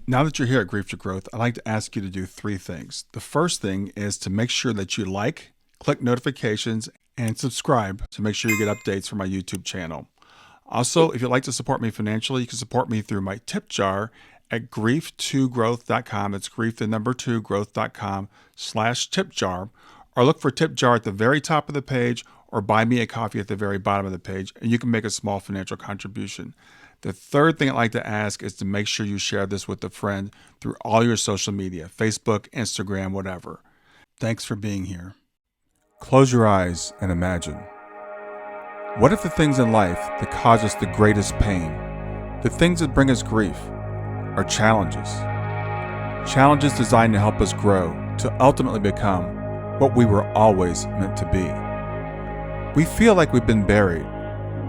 Now that you're here at Grief to Growth, I'd like to ask you to do three things. The first thing is to make sure that you like, click notifications, and subscribe to make sure you get updates from my YouTube channel. Also, if you'd like to support me financially, you can support me through my tip jar at grief2growth.com. It's grief, the number 2, growth.com/tip jar. Or look for tip jar at the very top of the page or buy me a coffee at the very bottom of the page, and you can make a small financial contribution. The third thing I'd like to ask is to make sure you share this with a friend through all your social media, Facebook, Instagram, whatever. Thanks for being here. Close your eyes and imagine. What if the things in life that cause us the greatest pain, the things that bring us grief, are challenges? Challenges designed to help us grow, to ultimately become what we were always meant to be. We feel like we've been buried,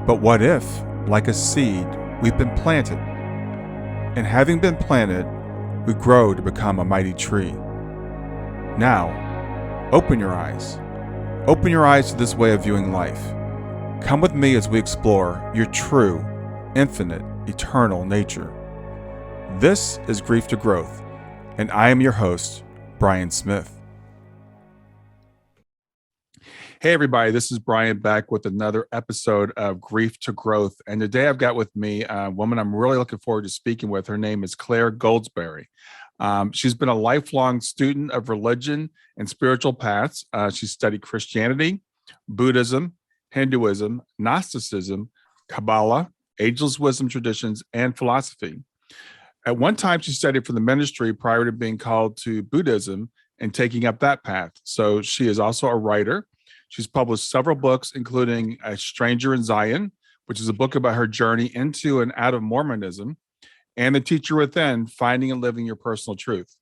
but what if, like a seed, we've been planted? And having been planted, we grow to become a mighty tree. Now, open your eyes. Open your eyes to this way of viewing life. Come with me as we explore your true, infinite, eternal nature. This is Grief to Growth, and I am your host, Brian Smith. Hey everybody, this is Brian back with another episode of Grief to Growth. And today I've got with me a woman I'm really looking forward to speaking with. Her name is Clare Goldsberry. She's been a lifelong student of religion and spiritual paths. She studied Christianity, Buddhism, Hinduism, Gnosticism, Kabbalah, Ageless Wisdom traditions, and philosophy. At one time, she studied for the ministry prior to being called to Buddhism and taking up that path. So she is also a writer. She's published several books, including A Stranger in Zion, which is a book about her journey into and out of Mormonism, and The Teacher Within, Finding and Living Your Personal Truth.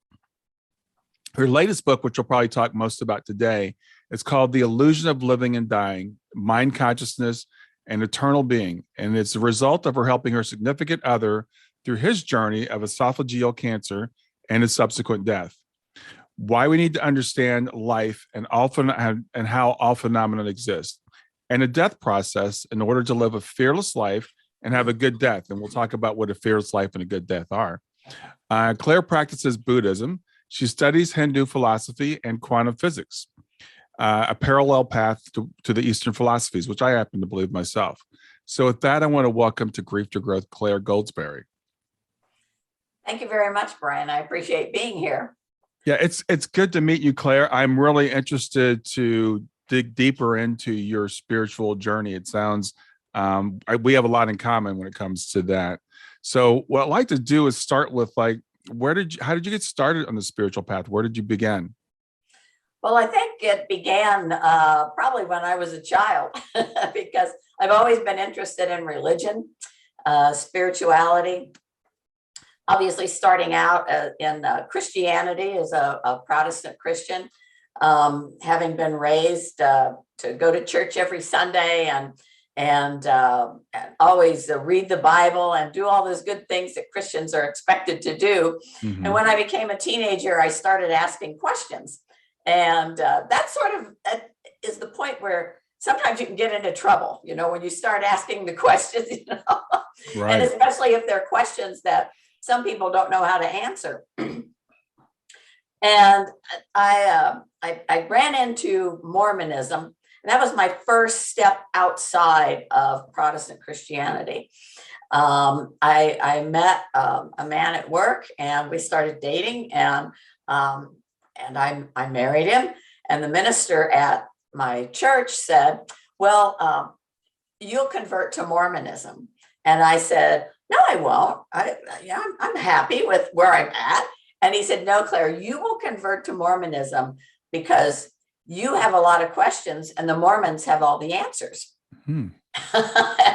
Her latest book, which we'll probably talk most about today, is called The Illusion of Living and Dying, Mind Consciousness, and Eternal Being. And it's a result of her helping her significant other through his journey of esophageal cancer and his subsequent death. Why we need to understand life and how all phenomena exist, and a death process in order to live a fearless life and have a good death. And we'll talk about what a fearless life and a good death are. Claire practices Buddhism. She studies Hindu philosophy and quantum physics, a parallel path to the Eastern philosophies, which I happen to believe myself. So with that, I want to welcome to Grief to Growth, Clare Goldsberry. Thank you very much, Brian. I appreciate being here. Yeah, it's good to meet you, Clare. I'm really interested to dig deeper into your spiritual journey. It sounds we have a lot in common when it comes to that. So what I'd like to do is start with how did you get started on the spiritual path? Where did you begin? Well, I think it began probably when I was a child because I've always been interested in religion, spirituality. Obviously, starting out in Christianity as a Protestant Christian, having been raised to go to church every Sunday and always read the Bible and do all those good things that Christians are expected to do. Mm-hmm. And when I became a teenager, I started asking questions. And that sort of is the point where sometimes you can get into trouble, when you start asking the questions, Right. And especially if they're questions that some people don't know how to answer. And I ran into Mormonism, and that was my first step outside of Protestant Christianity. I met a man at work, and we started dating, and I married him. And the minister at my church said, well, you'll convert to Mormonism. And I said, no, I won't. I'm happy with where I'm at. And he said, no, Claire, you will convert to Mormonism because you have a lot of questions and the Mormons have all the answers. Hmm.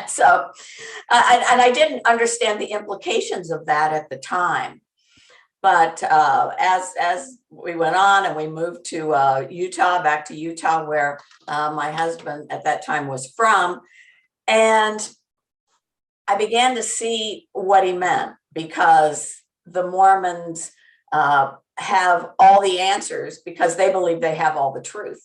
So, I didn't understand the implications of that at the time. But as we went on and we moved to back to Utah, where my husband at that time was from, and I began to see what he meant, because the Mormons have all the answers because they believe they have all the truth.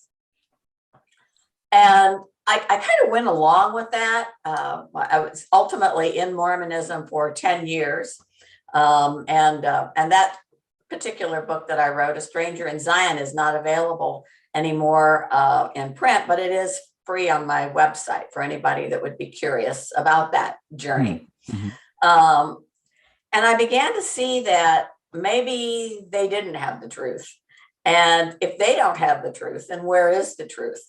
And I kind of went along with that. I was ultimately in Mormonism for 10 years. And that particular book that I wrote, A Stranger in Zion, is not available anymore in print, but it is free on my website for anybody that would be curious about that journey. Mm-hmm. And I began to see that maybe they didn't have the truth. And if they don't have the truth, then where is the truth?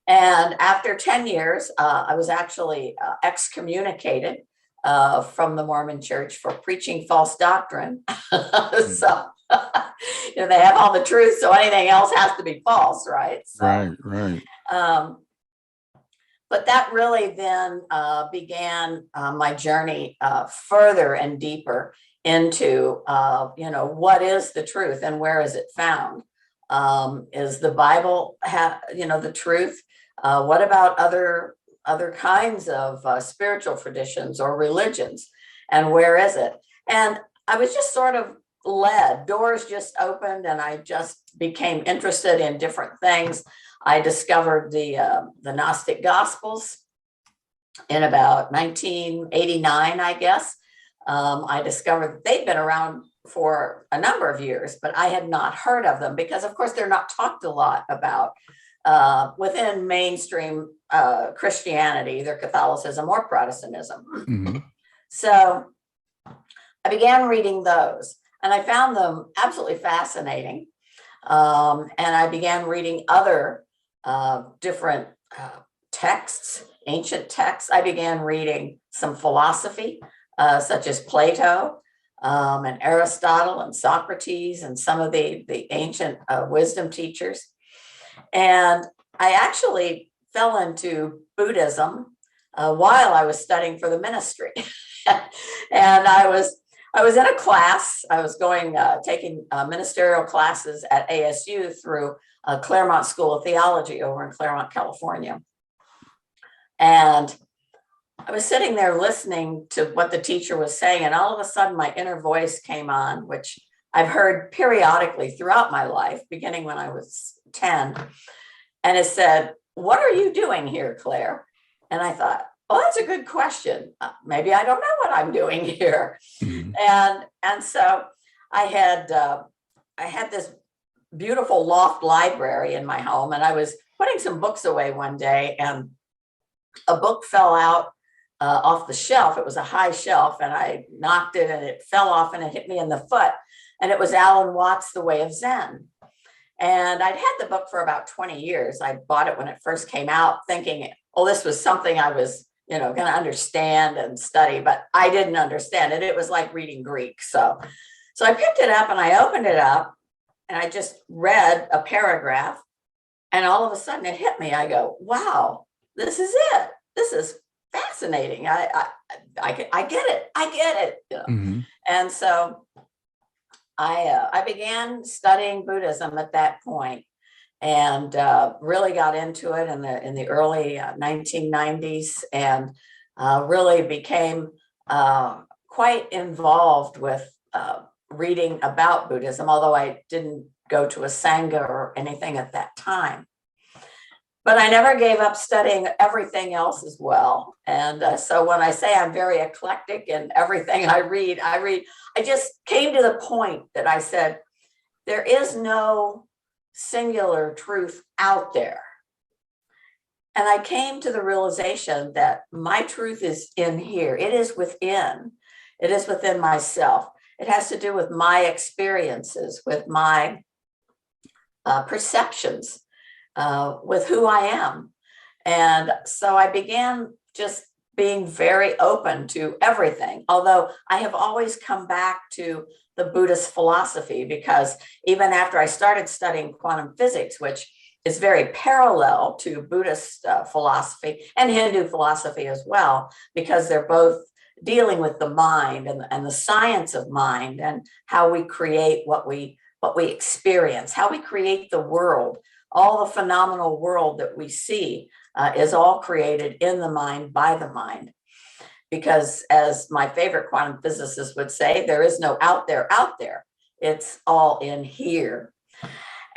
And after 10 years, I was actually excommunicated from the Mormon Church for preaching false doctrine. So, they have all the truth, so anything else has to be false, right? So, right. But that really then began my journey further and deeper into, what is the truth and where is it found? Is the Bible, the truth? What about other kinds of spiritual traditions or religions? And where is it? And I was just sort of led. Doors just opened, and I just became interested in different things. I discovered the Gnostic Gospels in about 1989, I guess. I discovered that they'd been around for a number of years, but I had not heard of them because, of course, they're not talked a lot about within mainstream Christianity, either Catholicism or Protestantism. Mm-hmm. So I began reading those, and I found them absolutely fascinating. And I began reading other different texts, ancient texts. I began reading some philosophy, such as Plato and Aristotle and Socrates and some of the ancient wisdom teachers. And I actually fell into Buddhism while I was studying for the ministry. And I was in a class. I was taking ministerial classes at ASU through Claremont School of Theology over in Claremont, California. And I was sitting there listening to what the teacher was saying, and all of a sudden my inner voice came on, which I've heard periodically throughout my life, beginning when I was 10. And it said, "What are you doing here, Claire?" And I thought, well, that's a good question. Maybe I don't know what I'm doing here. Mm-hmm. And so I had this beautiful loft library in my home, and I was putting some books away one day, and a book fell out off the shelf. It was a high shelf, and I knocked it, and it fell off, and it hit me in the foot. And it was Alan Watts' The Way of Zen. And I'd had the book for about 20 years. I bought it when it first came out, thinking, oh, this was something I was going to understand and study, but I didn't understand it. It was like reading Greek. So I picked it up and I opened it up and I just read a paragraph, and all of a sudden it hit me. I go, wow, this is it. This is fascinating. I get it. I get it. Mm-hmm. And so I began studying Buddhism at that point, and really got into it in the early 1990s, and really became quite involved with reading about Buddhism, although I didn't go to a Sangha or anything at that time. But I never gave up studying everything else as well. And so when I say I'm very eclectic in everything I read, I just came to the point that I said, there is no singular truth out there. And I came to the realization that my truth is in here. It is within. It is within myself. It has to do with my experiences, with my perceptions, with who I am. And so I began just being very open to everything, although I have always come back to the Buddhist philosophy, because even after I started studying quantum physics, which is very parallel to Buddhist philosophy and Hindu philosophy as well, because they're both dealing with the mind and the science of mind and how we create what we experience, how we create the world. All the phenomenal world that we see is all created in the mind, by the mind. Because as my favorite quantum physicist would say, there is no out there. It's all in here.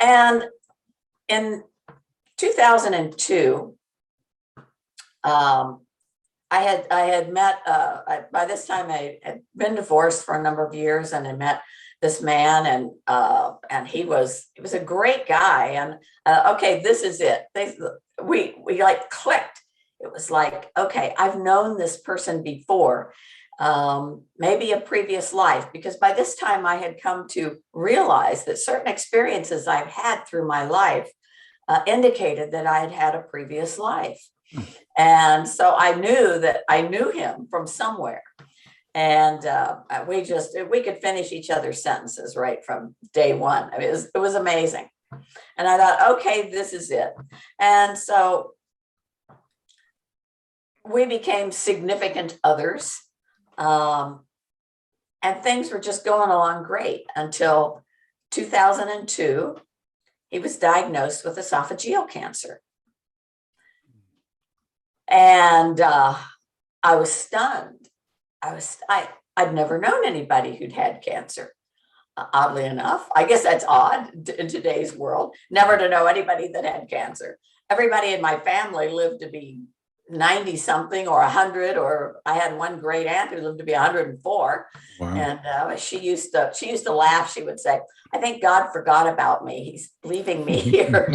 And in 2002, I had met, by this time I had been divorced for a number of years, and I met this man, and he was a great guy. And okay, this is it. We like clicked. It was like, okay, I've known this person before, maybe a previous life, because by this time I had come to realize that certain experiences I've had through my life indicated that I had had a previous life. And so I knew that I knew him from somewhere. And we could finish each other's sentences right from day one. I mean, it was amazing. And I thought, okay, this is it. And so we became significant others. And things were just going along great until 2002. He was diagnosed with esophageal cancer. And I was stunned. I'd never known anybody who'd had cancer. Oddly enough, I guess that's odd in today's world, never to know anybody that had cancer. Everybody in my family lived to be 90 something or 100, or I had one great aunt who lived to be 104. Wow. And she used to laugh. She would say, "I think God forgot about me. He's leaving me here."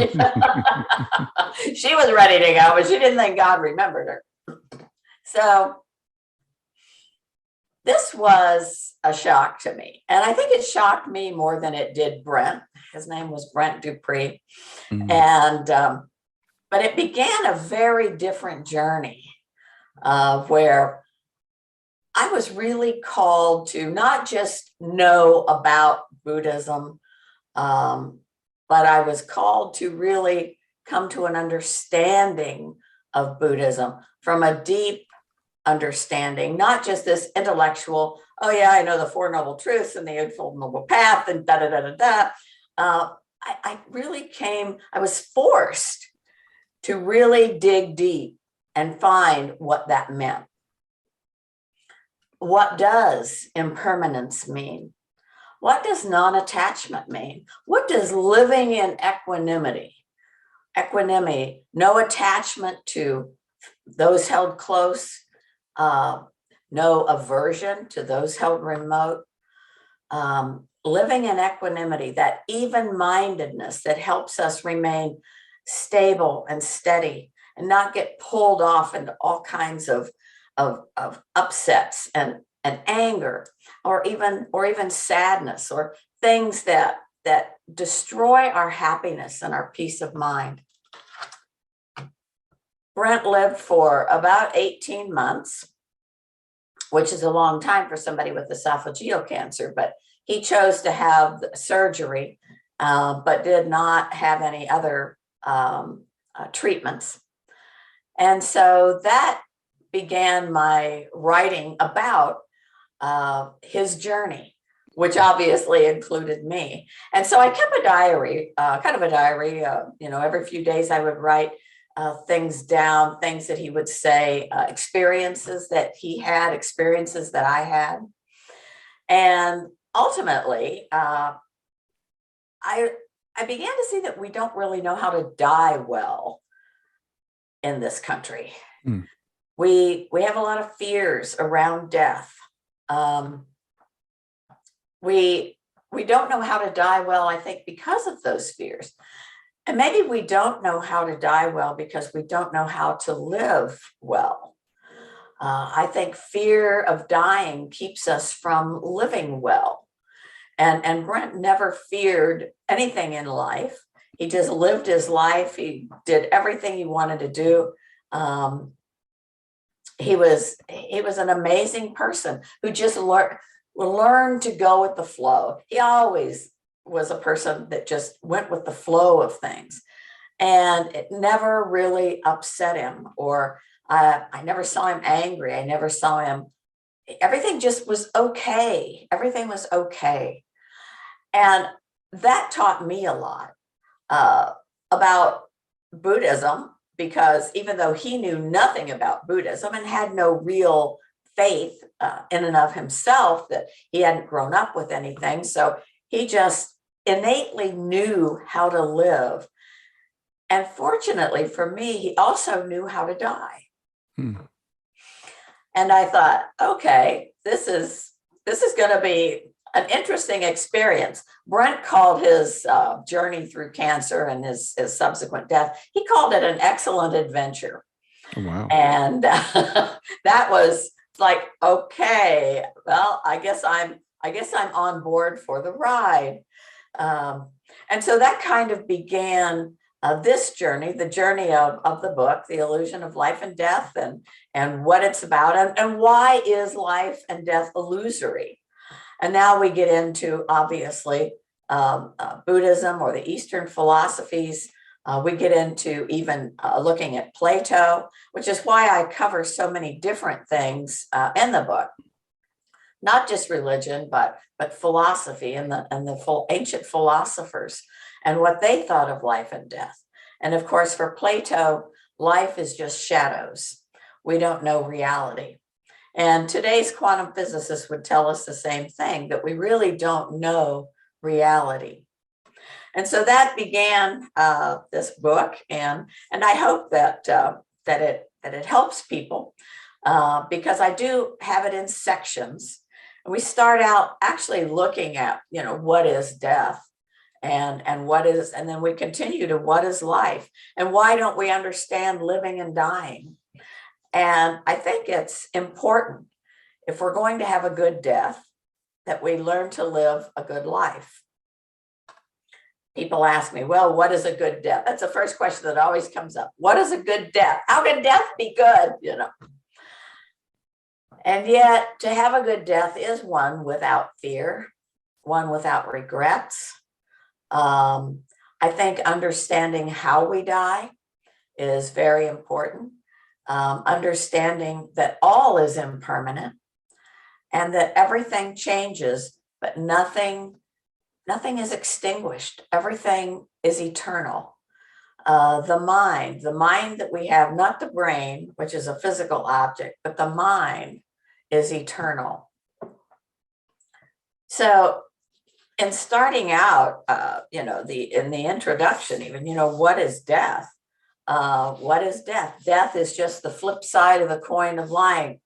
She was ready to go, but she didn't think God remembered her. So this was a shock to me. And I think it shocked me more than it did Brent. His name was Brent Dupree. Mm-hmm. And but it began a very different journey where I was really called to not just know about Buddhism, but I was called to really come to an understanding of Buddhism from a deep understanding, not just this intellectual, oh yeah, I know the Four Noble Truths and the Eightfold Noble Path and da-da-da-da-da. I was forced to really dig deep and find what that meant. What does impermanence mean? What does non-attachment mean? What does living in equanimity? Equanimity, no attachment to those held close, no aversion to those held remote. Living in equanimity, that even-mindedness that helps us remain stable and steady and not get pulled off into all kinds of upsets and anger, or even sadness, or things that destroy our happiness and our peace of mind. Brent lived for about 18 months, which is a long time for somebody with esophageal cancer, but he chose to have surgery, but did not have any other treatments. And so that began my writing about his journey, which obviously included me. And so I kept a diary, every few days I would write things down, things that he would say, experiences that he had, experiences that I had. And ultimately, I began to see that we don't really know how to die well in this country. Mm. We have a lot of fears around death. We don't know how to die well, I think, because of those fears. And maybe we don't know how to die well because we don't know how to live well. I think fear of dying keeps us from living well. And Brent never feared anything in life. He just lived his life. He did everything he wanted to do. He was an amazing person who just learned to go with the flow. He always was a person that just went with the flow of things, and it never really upset him, or I never saw him angry. I never saw him. Everything just was okay. Everything was okay. And that taught me a lot about Buddhism, because even though he knew nothing about Buddhism and had no real faith in and of himself, that he hadn't grown up with anything, so he just innately knew how to live. And fortunately for me, he also knew how to die. Hmm. And I thought, okay, this is going to be an interesting experience. Brent called his journey through cancer and his subsequent death, he called it an excellent adventure. Oh, wow. And that was like, okay, well, I guess I'm on board for the ride. And so that kind of began this journey, the journey of the book, The Illusion of Life and Death, and what it's about, and why is life and death illusory? And now we get into, obviously, Buddhism or the Eastern philosophies. We get into even looking at Plato, which is why I cover so many different things in the book. Not just religion, but philosophy and the full ancient philosophers and what they thought of life and death. And of course, for Plato, life is just shadows. We don't know reality. And today's quantum physicists would tell us the same thing, that we really don't know reality. And so that began this book, and I hope that it helps people because I do have it in sections. And we start out actually looking at, what is death and what is, and then we continue to what is life and why don't we understand living and dying? And I think it's important, if we're going to have a good death, that we learn to live a good life. People ask me, well, what is a good death? That's the first question that always comes up. What is a good death? How can death be good? And yet, to have a good death is one without fear, one without regrets. I think understanding how we die is very important. Understanding that all is impermanent and that everything changes, but nothing is extinguished. Everything is eternal. The mind that we have, not the brain, which is a physical object, but the mind is eternal. So in starting out, in the introduction, even, what is death? What is death? Death is just the flip side of the coin of life.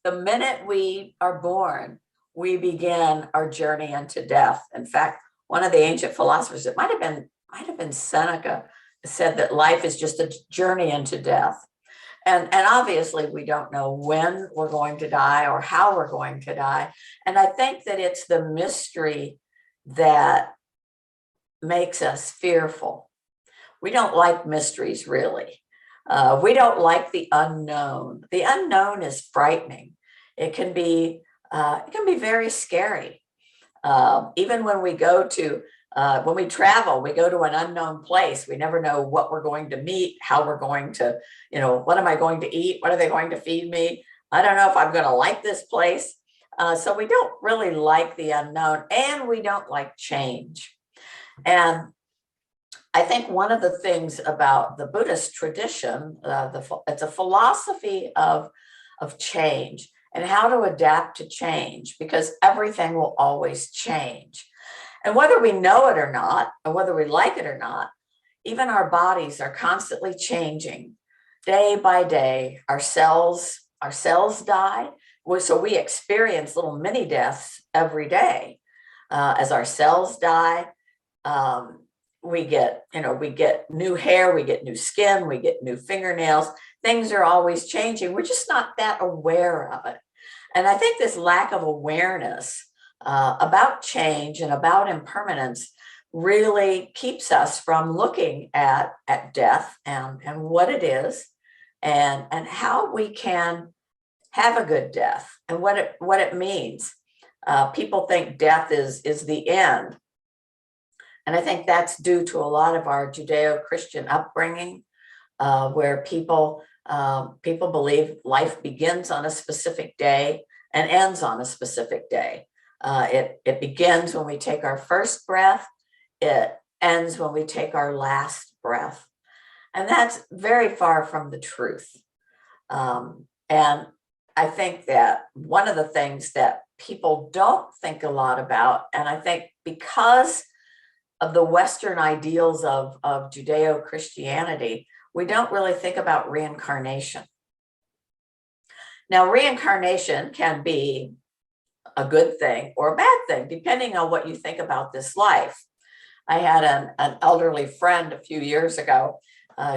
The minute we are born, we begin our journey into death. In fact, one of the ancient philosophers, it might have been Seneca, said that life is just a journey into death. And obviously we don't know when we're going to die or how we're going to die. And I think that it's the mystery that makes us fearful. We don't like mysteries, really. We don't like the unknown. The unknown is frightening. It can be very scary. Even when we go to, when we travel, we go to an unknown place. We never know what we're going to meet, how we're going to, what am I going to eat? What are they going to feed me? I don't know if I'm going to like this place. So we don't really like the unknown, and we don't like change. And I think one of the things about the Buddhist tradition, it's a philosophy of change and how to adapt to change, because everything will always change. And whether we know it or not, or whether we like it or not, even our bodies are constantly changing day by day. Our cells die. So we experience little mini deaths every day. As our cells die, we get new hair, we get new skin, we get new fingernails. Things are always changing. We're just not that aware of it. And I think this lack of awareness about change and about impermanence really keeps us from looking at death and what it is and how we can have a good death and what it means. People think death is the end. And I think that's due to a lot of our Judeo-Christian upbringing, where people believe life begins on a specific day and ends on a specific day. It begins when we take our first breath. It ends when we take our last breath. And that's very far from the truth. And I think that one of the things that people don't think a lot about, and I think because of the Western ideals of Judeo-Christianity, we don't really think about reincarnation. Now, reincarnation can be a good thing or a bad thing, depending on what you think about this life. I had an elderly friend a few years ago.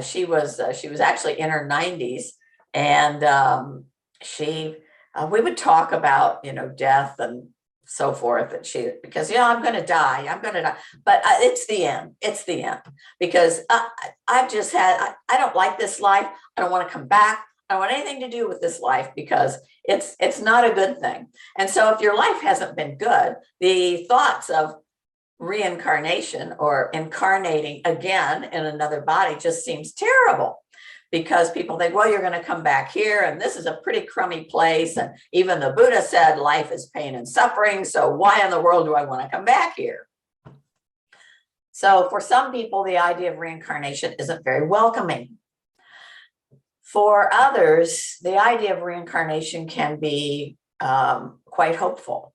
She was actually in her 90s, and we would talk about, death and so forth. And because I'm going to die, but it's the end. It's the end, because I don't like this life. I don't want to come back. I don't want anything to do with this life, because it's not a good thing. And so if your life hasn't been good, the thoughts of reincarnation or incarnating again in another body just seems terrible, because people think, well, you're going to come back here and this is a pretty crummy place. And even the Buddha said life is pain and suffering. So why in the world do I want to come back here? So for some people, the idea of reincarnation isn't very welcoming. For others, the idea of reincarnation can be quite hopeful.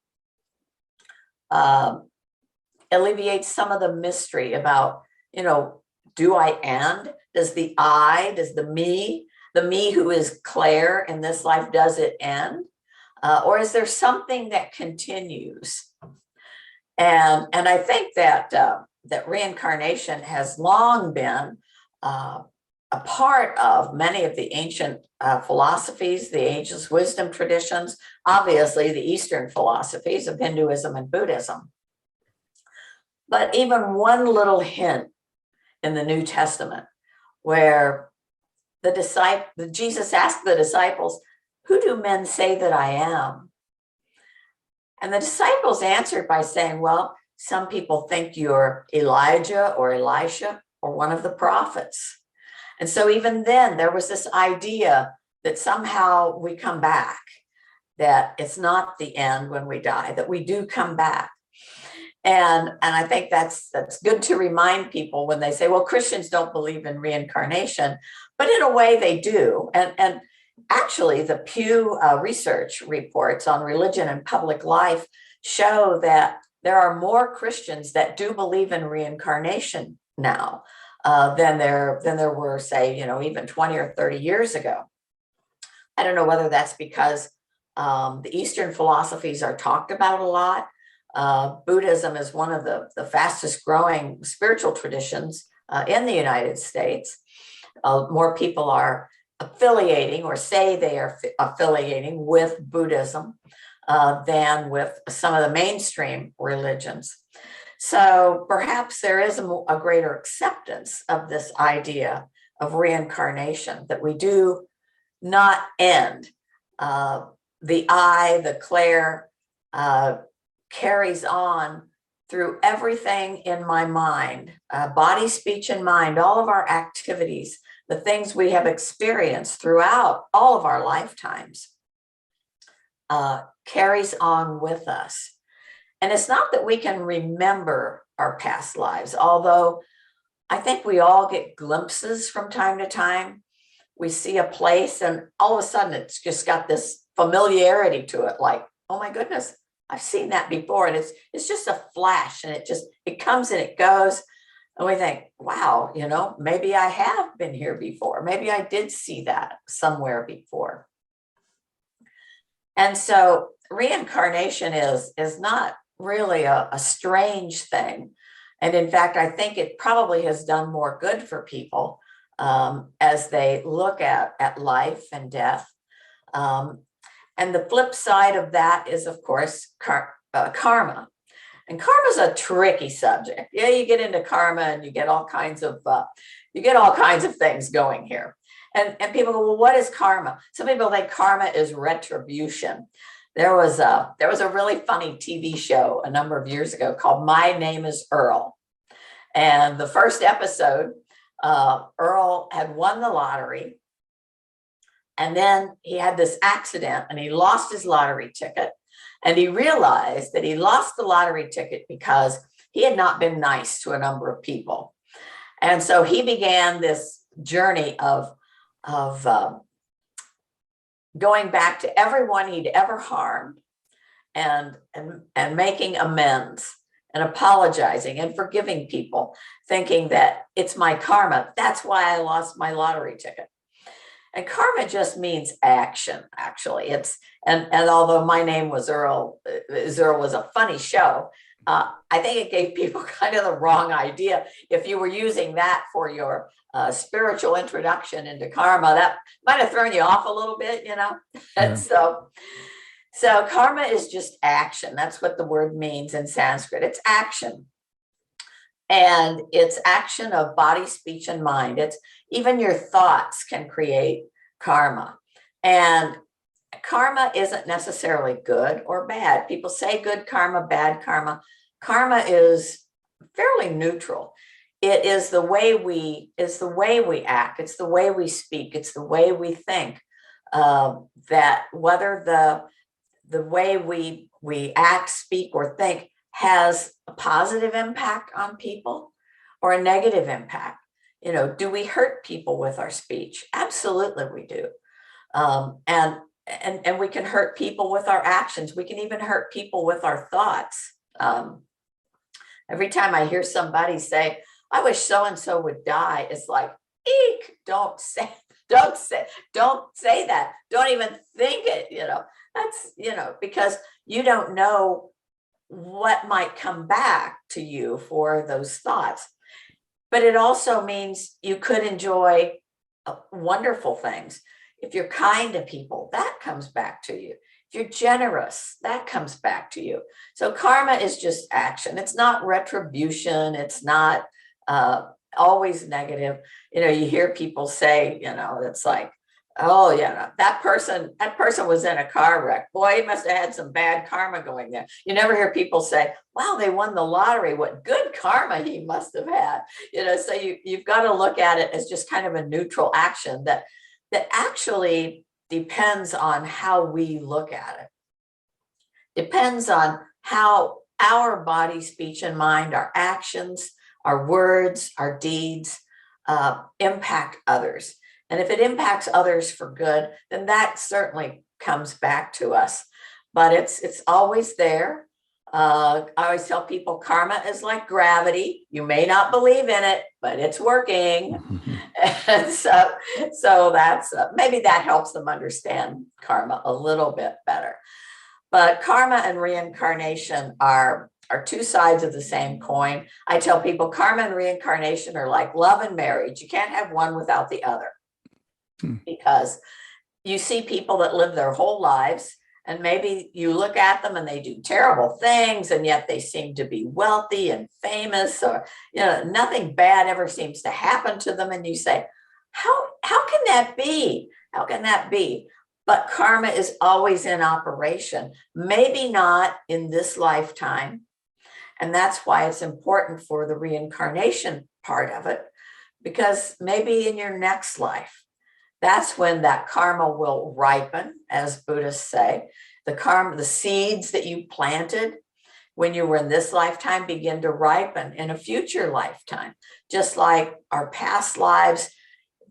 Alleviates some of the mystery about, do I end? Does the me who is Clare in this life, does it end? Or is there something that continues? And I think that reincarnation has long been a part of many of the ancient philosophies, the Ageless Wisdom traditions, obviously the Eastern philosophies of Hinduism and Buddhism. But even one little hint in the New Testament, where Jesus asked the disciples, "Who do men say that I am?" And the disciples answered by saying, "Well, some people think you're Elijah or Elisha or one of the prophets." And so even then, there was this idea that somehow we come back, that it's not the end when we die, that we do come back. And I think that's good to remind people when they say, well, Christians don't believe in reincarnation, but in a way they do. And actually, the Pew Research reports on religion and public life show that there are more Christians that do believe in reincarnation now than there were, say, even 20 or 30 years ago. I don't know whether that's because the Eastern philosophies are talked about a lot. Buddhism is one of the fastest growing spiritual traditions in the United States. More people are affiliating or say they are affiliating with Buddhism than with some of the mainstream religions. So perhaps there is a greater acceptance of this idea of reincarnation, that we do not end. The Clare, carries on through everything in my mind, body, speech, and mind, all of our activities, the things we have experienced throughout all of our lifetimes, carries on with us. And it's not that we can remember our past lives, although I think we all get glimpses from time to time. We see a place and all of a sudden it's just got this familiarity to it, like, oh my goodness, I've seen that before. And it's just a flash, and it comes and it goes. And we think, wow, maybe I have been here before. Maybe I did see that somewhere before. And so reincarnation is not really a strange thing. And in fact, I think it probably has done more good for people as they look at life and death. And the flip side of that is, of course, karma. And karma is a tricky subject. Yeah, you get into karma and you get all kinds of things going here. And people go, well, what is karma? Some people think karma is retribution. There was a really funny TV show a number of years ago called My Name is Earl. And the first episode, Earl had won the lottery. And then he had this accident and he lost his lottery ticket. And he realized that he lost the lottery ticket because he had not been nice to a number of people. And so he began this journey of going back to everyone he'd ever harmed and making amends and apologizing and forgiving people, thinking that it's my karma. That's why I lost my lottery ticket. And karma just means action, actually. And although my name was Earl was a funny show, I think it gave people kind of the wrong idea. If you were using that for your spiritual introduction into karma, that might have thrown you off a little bit, you know? And so karma is just action. That's what the word means in Sanskrit. It's action. And it's action of body, speech, and mind. It's even your thoughts can create karma. And karma isn't necessarily good or bad. People say good karma, bad karma. Karma is fairly neutral. It is the way we act. It's the way we speak. It's the way we think. That whether the way we act, speak, or think has a positive impact on people or a negative impact. You know, do we hurt people with our speech? Absolutely, we do. And we can hurt people with our actions. We can even hurt people with our thoughts. Every time I hear somebody say, "I wish so-and-so would die," it's like, eek, don't say that. Don't even think it, you know. That's, you know, because you don't know what might come back to you for those thoughts. But it also means you could enjoy wonderful things. If you're kind to people, that comes back to you. If you're generous, that comes back to you. So karma is just action. It's not retribution. It's not always negative. You know, you hear people say, you know, it's like, "Oh, yeah, that person was in a car wreck. Boy, he must have had some bad karma going there." You never hear people say, "Wow, they won the lottery. What good karma he must have had." You know, so you've got to look at it as just kind of a neutral action that actually depends on how we look at it. Depends on how our body, speech, and mind, our actions, our words, our deeds impact others. And if it impacts others for good, then that certainly comes back to us. But it's always there. I always tell people karma is like gravity. You may not believe in it, but it's working. And so that's maybe that helps them understand karma a little bit better. But karma and reincarnation are two sides of the same coin. I tell people karma and reincarnation are like love and marriage. You can't have one without the other. Because you see people that live their whole lives, and maybe you look at them and they do terrible things, and yet they seem to be wealthy and famous, or, you know, nothing bad ever seems to happen to them. And you say, how can that be? How can that be? But karma is always in operation, maybe not in this lifetime. And that's why it's important for the reincarnation part of it, because maybe in your next life, that's when that karma will ripen, as Buddhists say. The seeds that you planted when you were in this lifetime begin to ripen in a future lifetime. Just like our past lives,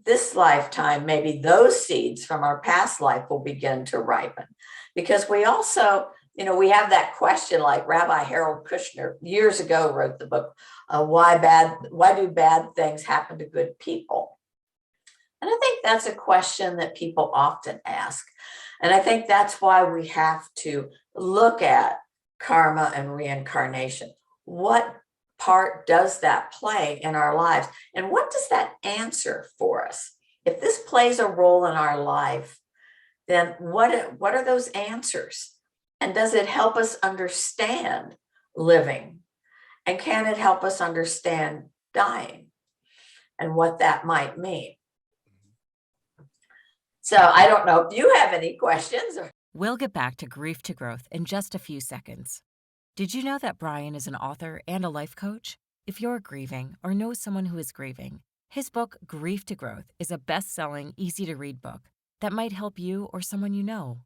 this lifetime, maybe those seeds from our past life will begin to ripen. Because we also, you know, we have that question, like Rabbi Harold Kushner years ago wrote the book, Why Do Bad Things Happen to Good People? And I think that's a question that people often ask. And I think that's why we have to look at karma and reincarnation. What part does that play in our lives? And what does that answer for us? If this plays a role in our life, then what are those answers? And does it help us understand living? And can it help us understand dying and what that might mean? So I don't know if you have any questions. We'll get back to Grief to Growth in just a few seconds. Did you know that Brian is an author and a life coach? If you're grieving or know someone who is grieving, his book, Grief to Growth, is a best-selling, easy-to-read book that might help you or someone you know.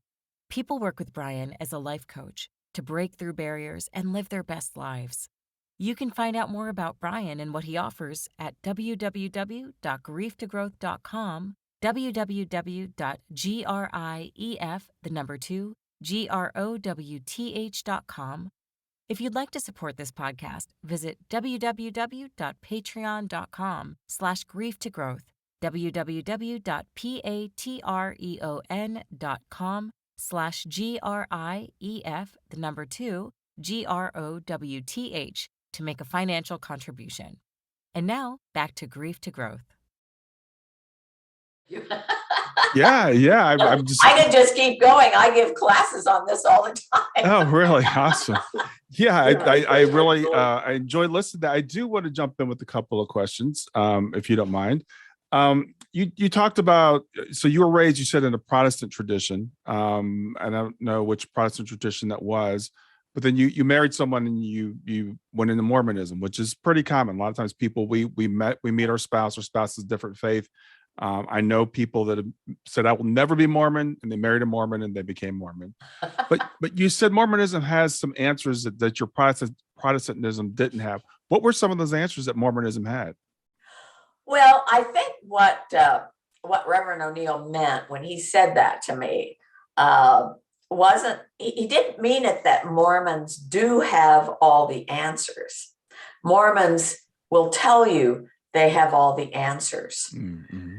People work with Brian as a life coach to break through barriers and live their best lives. You can find out more about Brian and what he offers at www.grieftogrowth.com, www.growth2growth.com. If you'd like to support this podcast, visit www.patreon.com/grieftogrowth. www.patreon.com/GRIEF2GROWTH to make a financial contribution. And now back to Grief to Growth. Yeah. I'm just. I could just keep going. I give classes on this all the time. Oh, really? Awesome. Yeah, I really I enjoy listening to that. I do want to jump in with a couple of questions, if you don't mind. You talked about, so you were raised, you said, in a Protestant tradition. I don't know which Protestant tradition that was, but then you married someone and you went into Mormonism, which is pretty common. A lot of times people we meet our spouse is different faith. I know people that have said, I will never be Mormon, and they married a Mormon and they became Mormon. But you said Mormonism has some answers that your Protestantism didn't have. What were some of those answers that Mormonism had? Well, I think what Reverend O'Neill meant when he said that to me wasn't, he didn't mean it that Mormons do have all the answers. Mormons will tell you they have all the answers. Mm-hmm.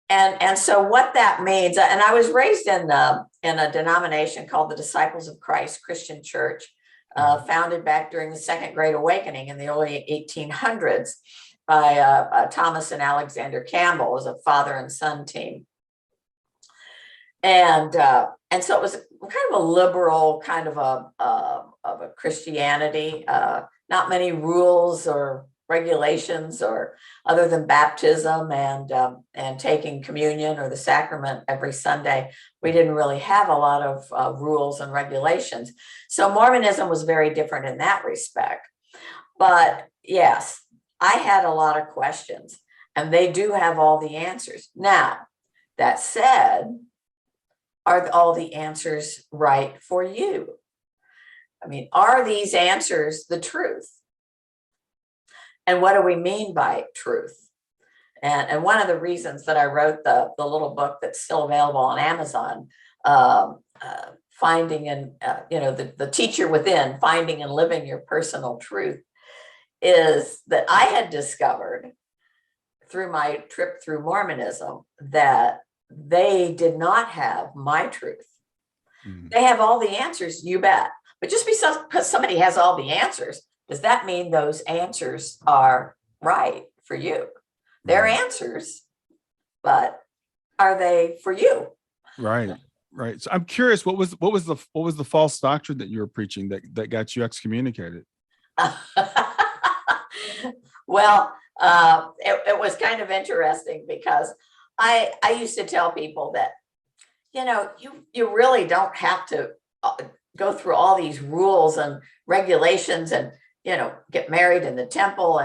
And so what that means, and I was raised in a denomination called the Disciples of Christ Christian Church, founded back during the Second Great Awakening in the early 1800s by Thomas and Alexander Campbell as a father and son team. And so it was kind of a liberal kind of a Christianity, not many rules or regulations or other than baptism and taking communion or the sacrament every Sunday. We didn't really have a lot of rules and regulations. So Mormonism was very different in that respect. But yes, I had a lot of questions, and they do have all the answers. Now, that said, are all the answers right for you? I mean, are these answers the truth? And what do we mean by truth? And one of the reasons that I wrote the little book that's still available on Amazon, Finding and, the Teacher Within, Finding and Living Your Personal Truth, is that I had discovered through my trip through Mormonism that they did not have my truth. Mm-hmm. They have all the answers, you bet. But just because somebody has all the answers, does that mean those answers are right for you? They're answers, but are they for you? Right. So I'm curious, what was the false doctrine that you were preaching that got you excommunicated? Well, it was kind of interesting because I used to tell people that, you really don't have to go through all these rules and regulations and get married in the temple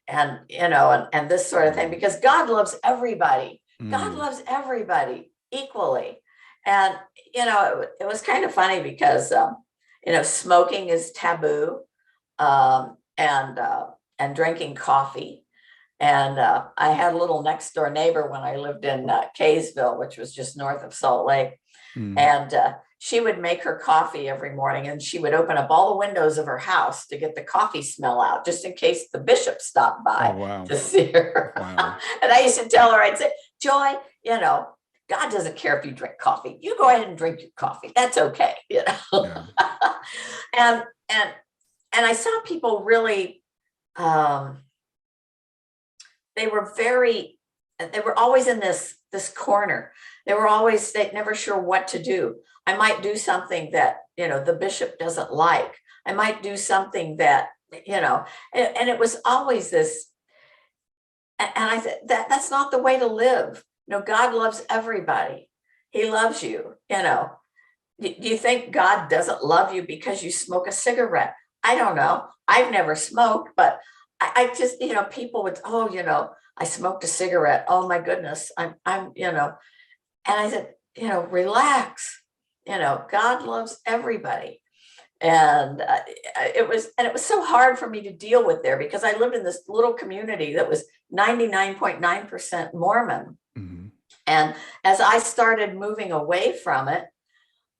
and this sort of thing, because God loves everybody. God loves everybody equally. And, it was kind of funny because, smoking is taboo, and drinking coffee. And I had a little next door neighbor when I lived in Kaysville, which was just north of Salt Lake. And she would make her coffee every morning, and she would open up all the windows of her house to get the coffee smell out, just in case the bishop stopped by to see her. Wow. And I used to tell her, I'd say, Joy, God doesn't care if you drink coffee. You go ahead and drink your coffee. That's okay. Yeah. And I saw people really, they were always in this corner. They never sure what to do. I might do something that, the bishop doesn't like. I might do something that, and it was always this. And I said, that's not the way to live. God loves everybody. He loves you. Do you think God doesn't love you because you smoke a cigarette? I don't know. I've never smoked, but I just, people would, I smoked a cigarette. Oh my goodness. I'm, and I said, relax. God loves everybody. And it was so hard for me to deal with there because I lived in this little community that was 99.9% Mormon. Mm-hmm. And as I started moving away from it,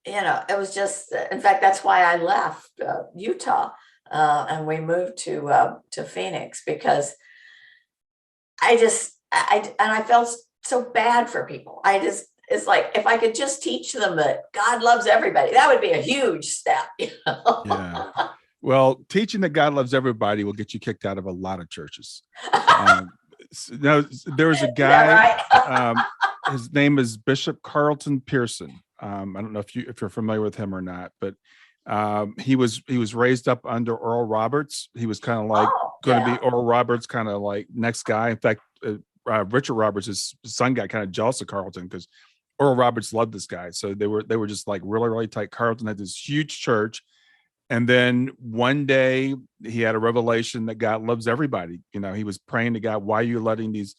it was just, in fact, that's why I left Utah and we moved to Phoenix, because I just, I felt so bad for people. It's like, if I could just teach them that God loves everybody, that would be a huge step. Yeah. Well, teaching that God loves everybody will get you kicked out of a lot of churches. Now, there was a guy, Right? his name is Bishop Carlton Pearson. I don't know if you're familiar with him or not, but he was raised up under Oral Roberts. He was kind of like going to be Oral Roberts, kind of like next guy. In fact, Richard Roberts, his son, got kind of jealous of Carlton because Oral Roberts loved this guy. So they were just like really, really tight. Carlton had this huge church. And then one day he had a revelation that God loves everybody. He was praying to God, why are you letting these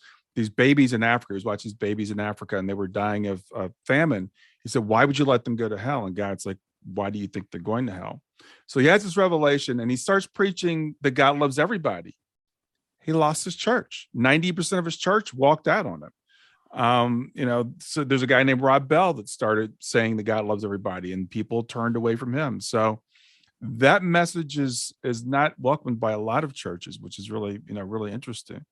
babies in Africa? He was watching these babies in Africa and they were dying of famine. He said, why would you let them go to hell? And God's like, why do you think they're going to hell? So he has this revelation and he starts preaching that God loves everybody. He lost his church. 90% of his church walked out on him. So there's a guy named Rob Bell that started saying that God loves everybody and people turned away from him. So that message is not welcomed by a lot of churches, which is really, really interesting.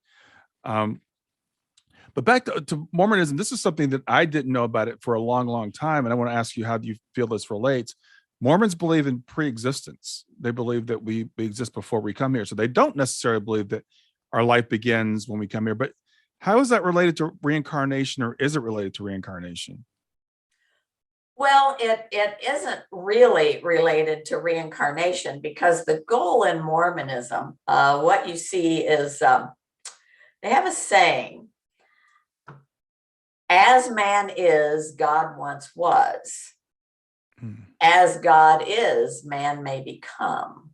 But back to Mormonism, this is something that I didn't know about it for a long, long time. And I want to ask you, how do you feel this relates? Mormons believe in pre-existence. They believe that we exist before we come here. So they don't necessarily believe that our life begins when we come here. But how is that related to reincarnation, or is it related to reincarnation? Well, it isn't really related to reincarnation, because the goal in Mormonism, what you see is they have a saying, as man is, God once was. As God is, man may become.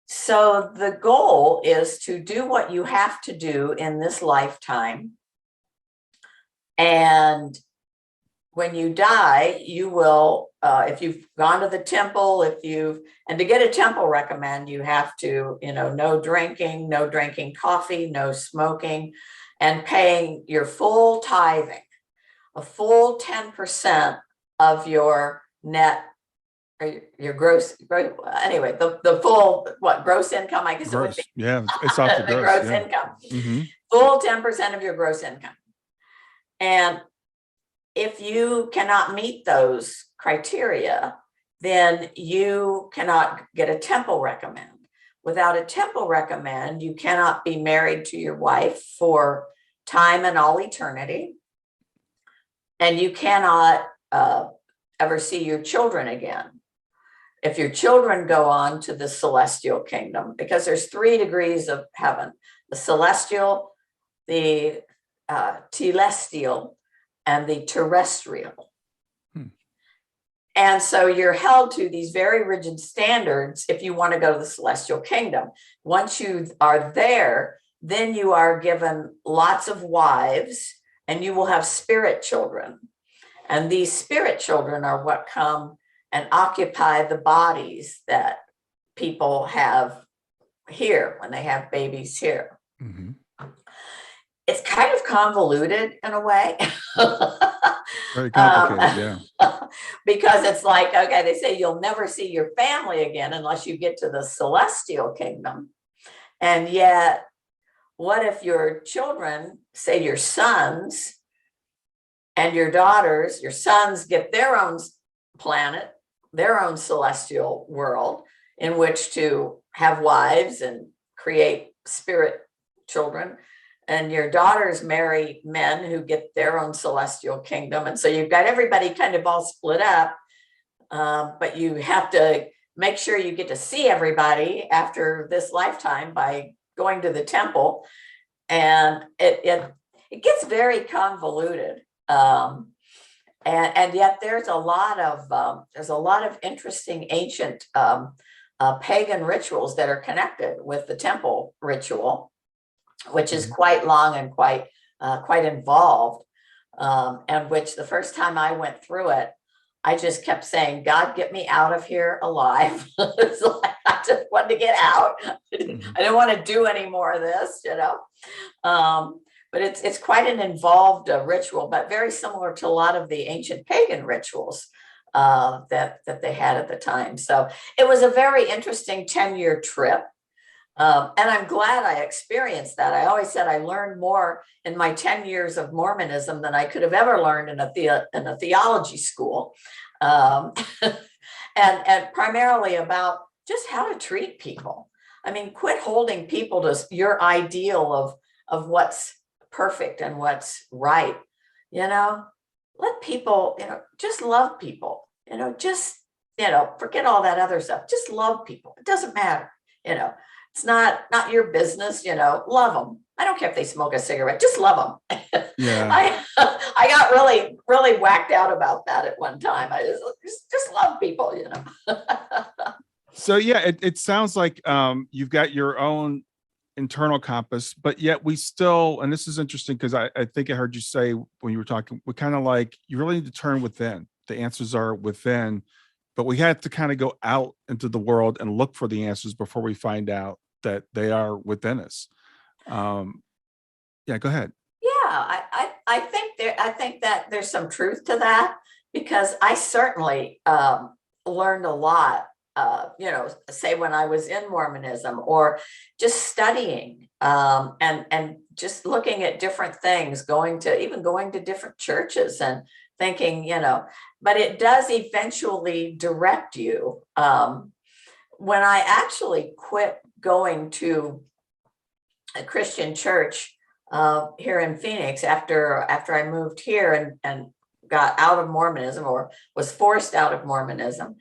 So the goal is to do what you have to do in this lifetime. And when you die, you will, if you've gone to the temple, and to get a temple recommend, you have to, no drinking coffee, no smoking, and paying your full tithing, a full 10% of your net, or your gross, anyway, the full, gross income, I guess Gross. it would be. Yeah, it's off the gross yeah. income. Mm-hmm. Full 10% of your gross income. And if you cannot meet those criteria, then you cannot get a temple recommend. Without a temple recommend, you cannot be married to your wife for time and all eternity. And you cannot ever see your children again. If your children go on to the celestial kingdom, because there's 3 degrees of heaven, the celestial, the telestial, and the terrestrial. And so you're held to these very rigid standards if you want to go to the celestial kingdom. Once you are there, then you are given lots of wives and you will have spirit children. And these spirit children are what come and occupy the bodies that people have here when they have babies here. Mm-hmm. It's kind of convoluted in a way. Very complicated, yeah. Because it's like, okay, they say you'll never see your family again unless you get to the celestial kingdom. And yet, what if your children, say your sons and your daughters, your sons get their own planet, their own celestial world in which to have wives and create spirit children, and your daughters marry men who get their own celestial kingdom. And so you've got everybody kind of all split up, but you have to make sure you get to see everybody after this lifetime by going to the temple. And it gets very convoluted. And yet there's a lot of interesting ancient pagan rituals that are connected with the temple ritual, which is quite long and quite involved, and which the first time I went through it, I just kept saying, God, get me out of here alive. It's like, I just wanted to get out. I didn't want to do any more of this, but it's quite an involved ritual, but very similar to a lot of the ancient pagan rituals that they had at the time. So it was a very interesting 10-year trip. And I'm glad I experienced that. I always said I learned more in my 10 years of Mormonism than I could have ever learned in a theology school. Um, and primarily about just how to treat people. I mean, quit holding people to your ideal of what's perfect and what's right. Let people, just love people, just, forget all that other stuff. Just love people. It doesn't matter, it's not your business, love them. I don't care if they smoke a cigarette, just love them. Yeah. I got really, really whacked out about that at one time. I just love people, So yeah, it sounds like you've got your own internal compass, but yet we still, and this is interesting because I think I heard you say when you were talking, we kind of like, you really need to turn within. The answers are within, but we have to kind of go out into the world and look for the answers before we find out that they are within us. Yeah, go ahead. Yeah, I think that there's some truth to that, because I certainly learned a lot, say when I was in Mormonism, or just studying and just looking at different things, going to different churches and thinking, but it does eventually direct you. When I actually quit going to a Christian church here in Phoenix after I moved here and got out of Mormonism, or was forced out of Mormonism,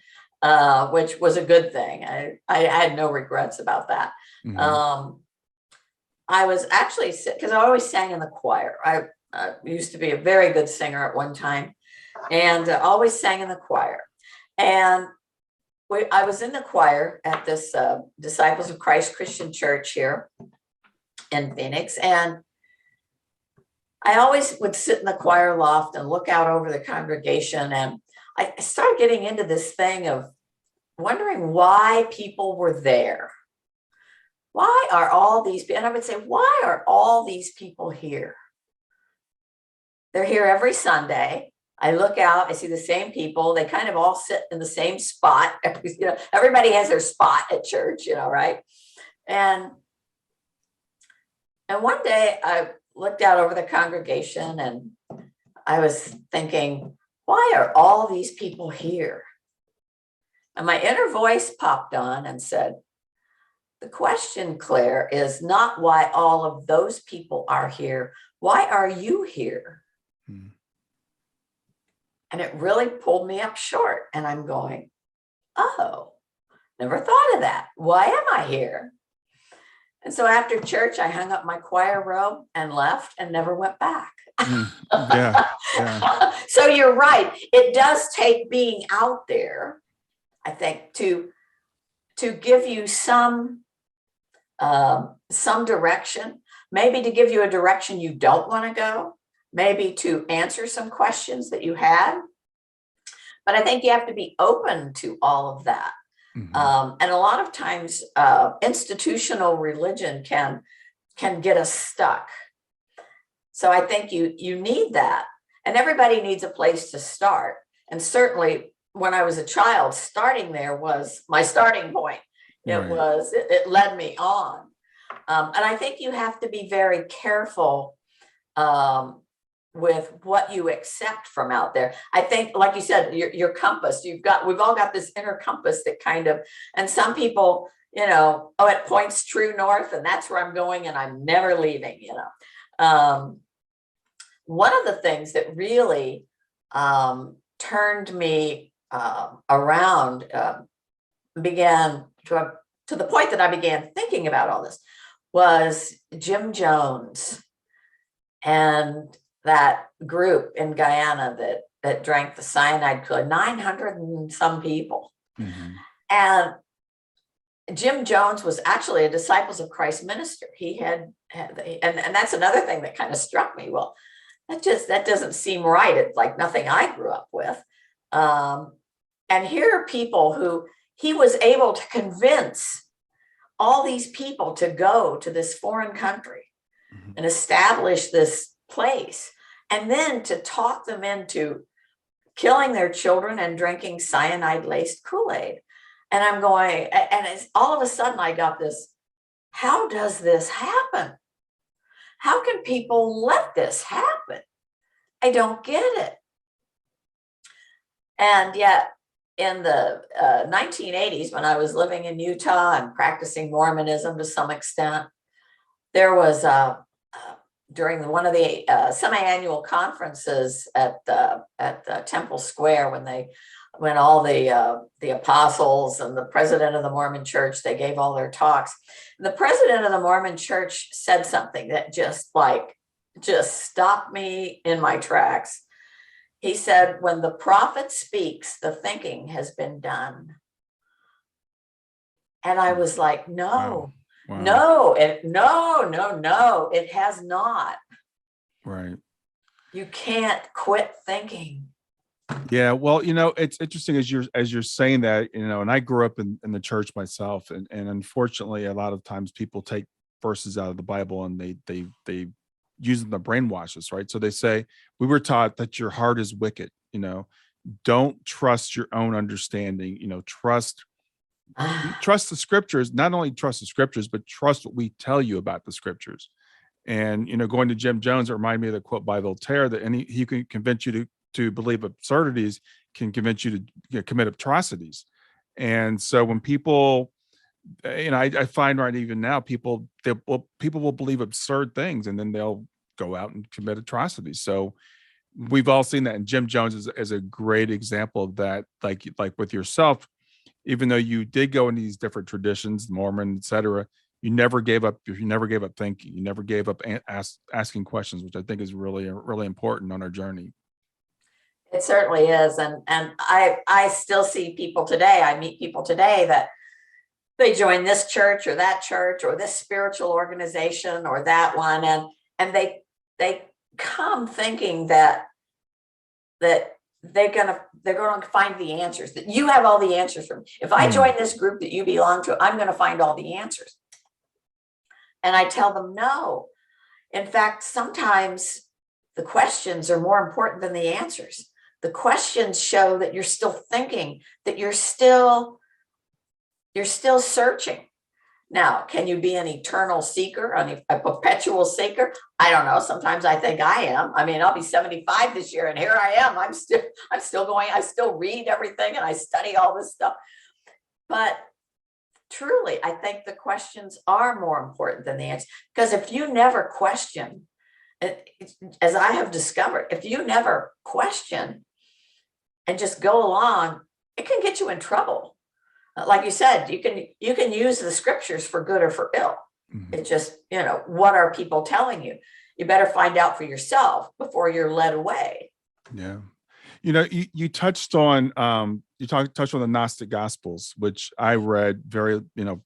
which was a good thing. I had no regrets about that. Mhm. I was actually, because I always sang in the choir. I used to be a very good singer at one time, and always sang in the choir. And I was in the choir at this Disciples of Christ Christian Church here in Phoenix, and I always would sit in the choir loft and look out over the congregation, and I started getting into this thing of wondering why people were there. Why are all these people, and I would say, why are all these people here? They're here every Sunday. I look out, I see the same people. They kind of all sit in the same spot. Everybody has their spot at church, right? And one day I looked out over the congregation and I was thinking, why are all these people here? And my inner voice popped on and said, the question, Claire, is not why all of those people are here. Why are you here? Hmm. And it really pulled me up short. And I'm going, oh, never thought of that. Why am I here? And so after church, I hung up my choir robe and left and never went back. Yeah. So you're right. It does take being out there, I think, to give you some direction, maybe to give you a direction you don't want to go, maybe to answer some questions that you had. But I think you have to be open to all of that. Mm-hmm. And a lot of times institutional religion can get us stuck. So I think you need that. And everybody needs a place to start. And certainly when I was a child, starting there was my starting point. It led me on. And I think you have to be very careful with what you accept from out there. I think, like you said, your compass, we've all got this inner compass that kind of, and some people, it points true north and that's where I'm going and I'm never leaving, One of the things that really turned me around, began to the point that I began thinking about all this, was Jim Jones and that group in Guyana that drank the cyanide Kool-Aid, 900 and some people. Mm-hmm. And Jim Jones was actually a Disciples of Christ minister. He had and that's another thing that kind of struck me. Well, that doesn't seem right. It's like nothing I grew up with. And here are people who he was able to convince all these people to go to this foreign country, mm-hmm. and establish this place, and then to talk them into killing their children and drinking cyanide-laced Kool-Aid. And I'm going, and all of a sudden I got this how does this happen? How can people let this happen? I don't get it. And yet, in the 1980s, when I was living in Utah and practicing Mormonism to some extent, there was during one of the semi-annual conferences at Temple Square, when all the apostles and the president of the Mormon Church, they gave all their talks. And the president of the Mormon Church said something that just stopped me in my tracks. He said, when the prophet speaks, the thinking has been done. And I was like, no, Wow. no, it has not. Right. You can't quit thinking. Yeah, well, it's interesting as you're saying that, and I grew up in the church myself, and unfortunately, a lot of times people take verses out of the Bible and they use them to brainwash us, right? So they say, we were taught that your heart is wicked, don't trust your own understanding, trust the scriptures, not only trust the scriptures, but trust what we tell you about the scriptures. And, going to Jim Jones, it reminded me of the quote by Voltaire that he can convince you to believe absurdities, can convince you to commit atrocities. And so when people, I find right even now, people will believe absurd things and then they'll go out and commit atrocities. So we've all seen that, and Jim Jones is a great example of that. Like with yourself, even though you did go into these different traditions, Mormon, etc., you never gave up. You never gave up thinking. You never gave up asking questions, which I think is really, really important on our journey. It certainly is. And I still see people today. I meet people today that they join this church or this spiritual organization or that one. And they come thinking that they're going to find the answers, that you have all the answers from. If I join this group that you belong to, I'm going to find all the answers. And I tell them, no. In fact, sometimes the questions are more important than the answers. The questions show that you're still thinking, that you're still searching. Now, can you be an eternal seeker, a perpetual seeker? I don't know. Sometimes I think I am. I mean, I'll be 75 this year, and here I am. I'm still going. I still read everything and I study all this stuff. But truly, I think the questions are more important than the answers. Because if you never question, as I have discovered, if you never question and just go along, it can get you in trouble. Like you said, you can use the scriptures for good or for ill. Mm-hmm. It just, what are people telling you? You better find out for yourself before you're led away. Yeah. You touched on touched on the Gnostic Gospels, which I read very,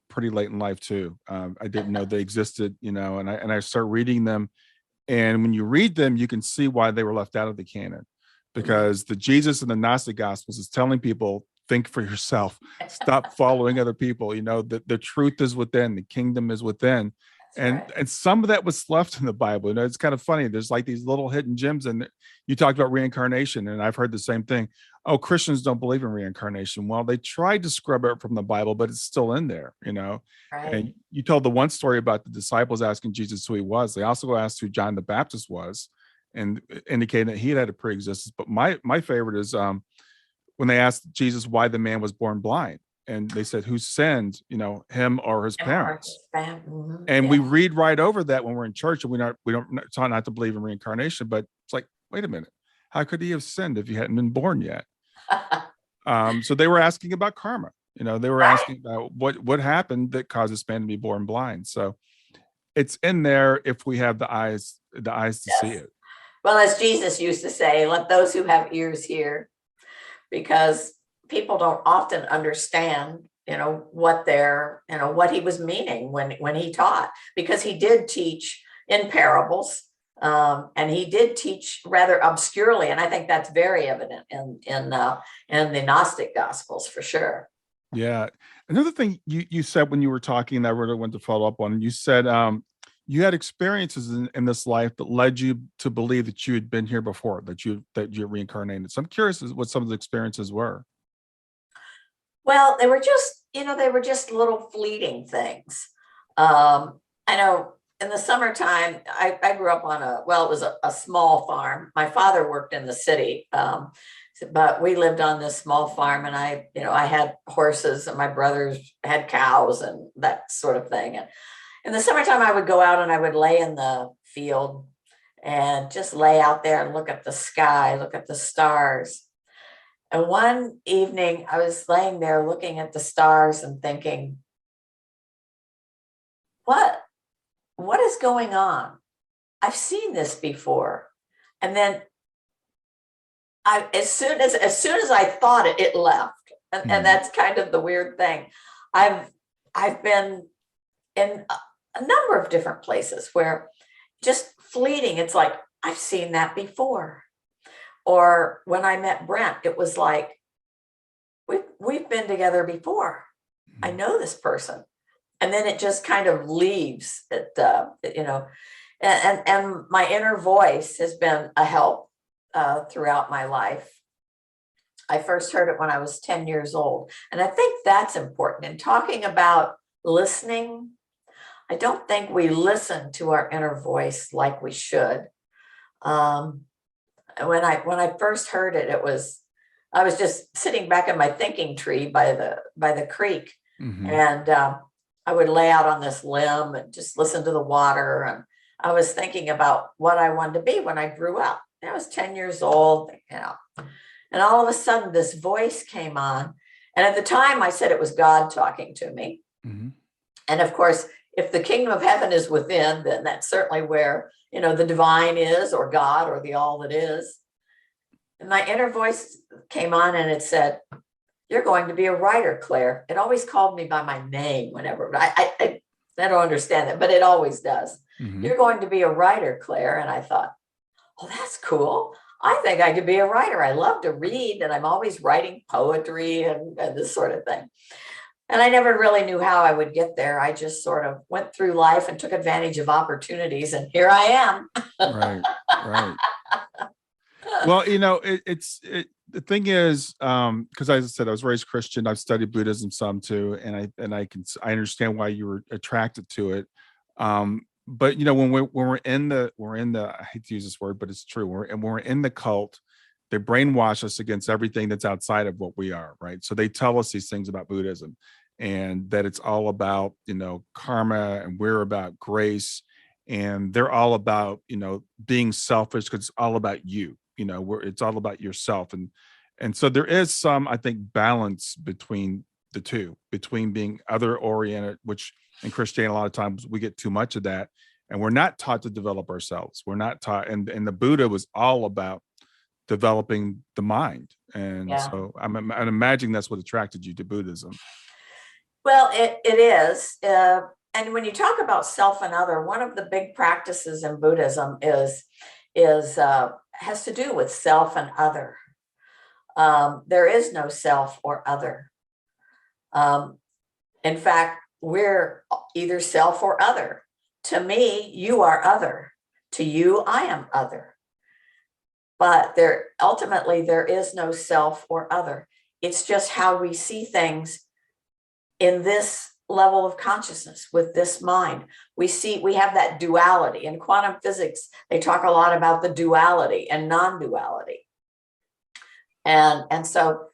pretty late in life too. I didn't know they existed, and I started reading them. And when you read them, you can see why they were left out of the canon, because the Jesus in the Gnostic Gospels is telling people, think for yourself, stop following other people. The truth is within, the kingdom is within. And some of that was left in the Bible. It's kind of funny. There's like these little hidden gems. And you talked about reincarnation, and I've heard the same thing. Oh, Christians don't believe in reincarnation. Well, they tried to scrub it from the Bible, but it's still in there, Right. And you told the one story about the disciples asking Jesus who he was. They also asked who John the Baptist was, and indicating that he had a pre-existence. But my favorite is when they asked Jesus why the man was born blind. And they said, who sinned, him or his parents? And we read right over that when we're in church, and we don't try not to believe in reincarnation, but it's like, wait a minute, how could he have sinned if he hadn't been born yet? So they were asking about karma. They were asking about what happened that caused this man to be born blind. So it's in there if we have the eyes to see it. Well, as Jesus used to say, let those who have ears hear, because people don't often understand, what he was meaning when he taught, because he did teach in parables, and he did teach rather obscurely, and I think that's very evident in the Gnostic Gospels for sure. Yeah, another thing you said when you were talking that I really wanted to follow up on, you said you had experiences in this life that led you to believe that you had been here before, that you're reincarnated. So I'm curious what some of the experiences were. Well, they were just little fleeting things. I know in the summertime, I grew up on it was a small farm. My father worked in the city, but we lived on this small farm, and I had horses, and my brothers had cows and that sort of thing. And in the summertime, I would go out and I would lay in the field and just lay out there and look at the sky, look at the stars. And one evening I was laying there looking at the stars and thinking, what is going on? I've seen this before. And then as soon as I thought it left. And that's kind of the weird thing. I've been in a number of different places where just fleeting, it's like, I've seen that before. Or when I met Brent, it was like, we've been together before. I know this person. And then it just kind of leaves it, and my inner voice has been a help throughout my life. I first heard it when I was 10 years old. And I think that's important. In talking about listening, I don't think we listen to our inner voice like we should. When I first heard it, I was just sitting back in my thinking tree by the creek, and I would lay out on this limb and just listen to the water. And I was thinking about what I wanted to be when I grew up. I was 10 years old, and all of a sudden this voice came on. And at the time I said it was God talking to me. And of course, if the kingdom of heaven is within, then that's certainly where, the divine is, or God, or the all that is. And my inner voice came on and it said, you're going to be a writer, Claire. It always called me by my name whenever, but I don't understand that, but it always does. You're going to be a writer, Claire. And I thought, oh, that's cool. I think I could be a writer. I love to read, and I'm always writing poetry and this sort of thing. And I never really knew how I would get there. I just sort of went through life and took advantage of opportunities, and here I am. Right. Well, the thing is, because as I said, I was raised Christian. I've studied Buddhism some too, and I understand why you were attracted to it. But when we're in the I hate to use this word, but it's true. When we're in the cult, they brainwash us against everything that's outside of what we are, right? So they tell us these things about Buddhism, and that it's all about karma, and we're about grace, and they're all about being selfish because it's all about you. It's all about yourself, and so there is some, I think, balance between the two, between being other oriented, which in Christianity a lot of times we get too much of that, and we're not taught to develop ourselves. We're not taught, and the Buddha was all about developing the mind, and so I'm imagining that's what attracted you to Buddhism. Well, it is, and when you talk about self and other, one of the big practices in Buddhism has to do with self and other. There is no self or other. In fact, we're either self or other. To me, you are other. To you, I am other. But ultimately, there is no self or other. It's just how we see things in this level of consciousness with this mind. We have that duality. In quantum physics, they talk a lot about the duality and non-duality. And so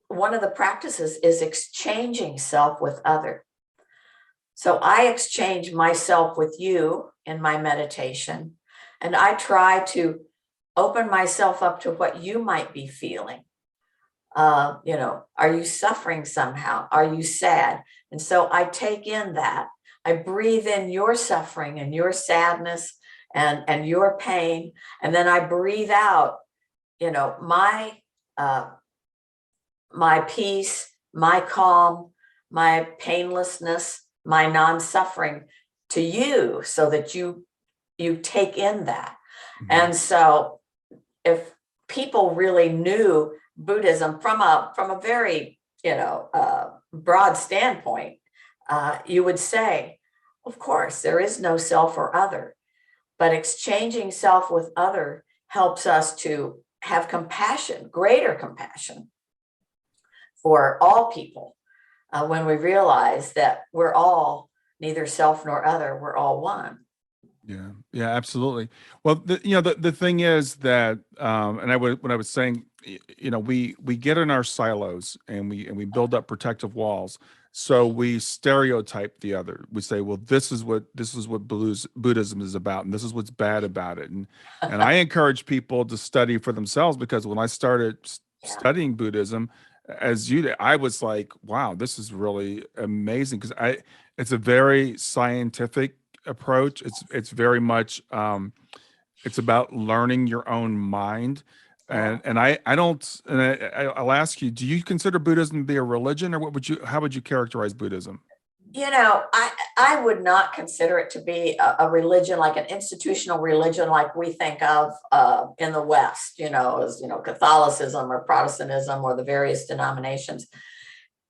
one of the practices is exchanging self with other. So I exchange myself with you in my meditation, and I try to open myself up to what you might be feeling. Are you suffering somehow? Are you sad? And so I take in that. I breathe in your suffering and your sadness and your pain. And then I breathe out, my peace, my calm, my painlessness, my non-suffering to you, so that you take in that. And so if people really knew Buddhism from a very broad standpoint, you would say, of course, there is no self or other, but exchanging self with other helps us to have compassion, greater compassion for all people, when we realize that we're all neither self nor other. We're all one. Yeah, yeah, absolutely. Well, the thing is that, and when I was saying, we get in our silos and we build up protective walls. So we stereotype the other. We say, well, this is what Buddhism is about, and this is what's bad about it. And I encourage people to study for themselves, because when I started Yeah. studying Buddhism, as you did, I was like, wow, this is really amazing, because it's a very scientific approach. It's very much it's about learning your own mind. Yeah. I'll ask you, do you consider Buddhism to be a religion, or how would you characterize Buddhism? I would not consider it to be a religion, like an institutional religion like we think of in the West, as Catholicism or Protestantism or the various denominations.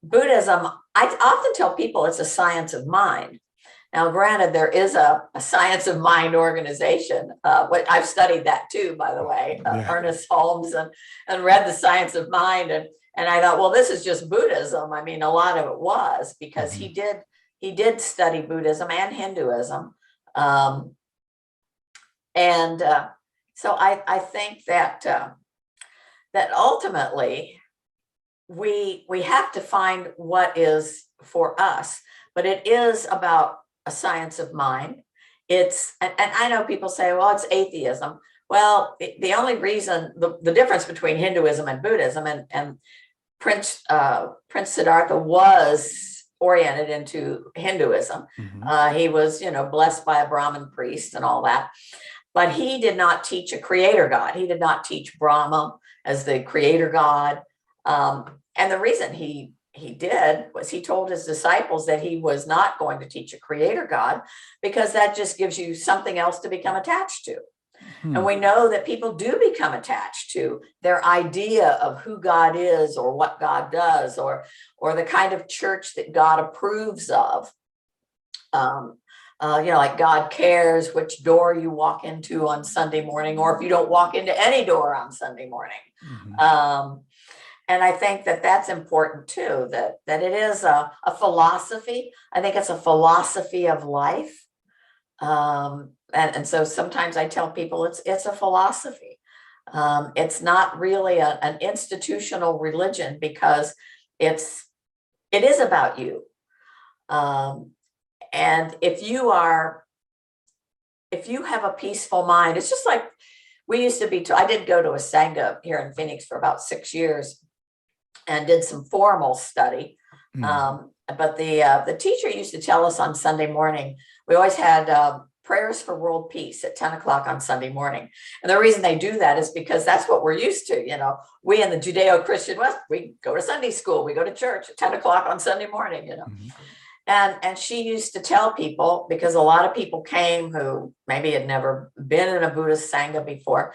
Buddhism, I often tell people it's a science of mind. Now, granted, there is a science of mind organization. I've studied that too, by the way, Yeah. Ernest Holmes, and read the science of mind. And I thought, well, this is just Buddhism. I mean, a lot of it was, because he did study Buddhism and Hinduism. So I think that ultimately we have to find what is for us, but it is about a science of mind. And I know people say, well, it's atheism. Well, the only reason, the difference between Hinduism and Buddhism, and Prince Siddhartha was oriented into Hinduism. He was, blessed by a Brahmin priest and all that, but he did not teach a creator God. He did not teach Brahma as the creator God. And the reason he did was he told his disciples that he was not going to teach a creator God, because that just gives you something else to become attached to. And we know that people do become attached to their idea of who God is, or what God does, or the kind of church that God approves of. Like God cares which door you walk into on Sunday morning, or if you don't walk into any door on Sunday morning. And I think that that's important too, that it is a philosophy. I think it's a philosophy of life. And so sometimes I tell people it's a philosophy. It's not really an institutional religion, because it is about you. And if you have a peaceful mind, it's just like we used to be. I did go to a Sangha here in Phoenix for about 6 years and did some formal study. But the teacher used to tell us on Sunday morning, we always had prayers for world peace at 10 o'clock on Sunday morning. And the reason they do that is because that's what we're used to. We in the Judeo-Christian West, we go to Sunday school, we go to church at 10 o'clock on Sunday morning, And she used to tell people, because a lot of people came who maybe had never been in a Buddhist Sangha before,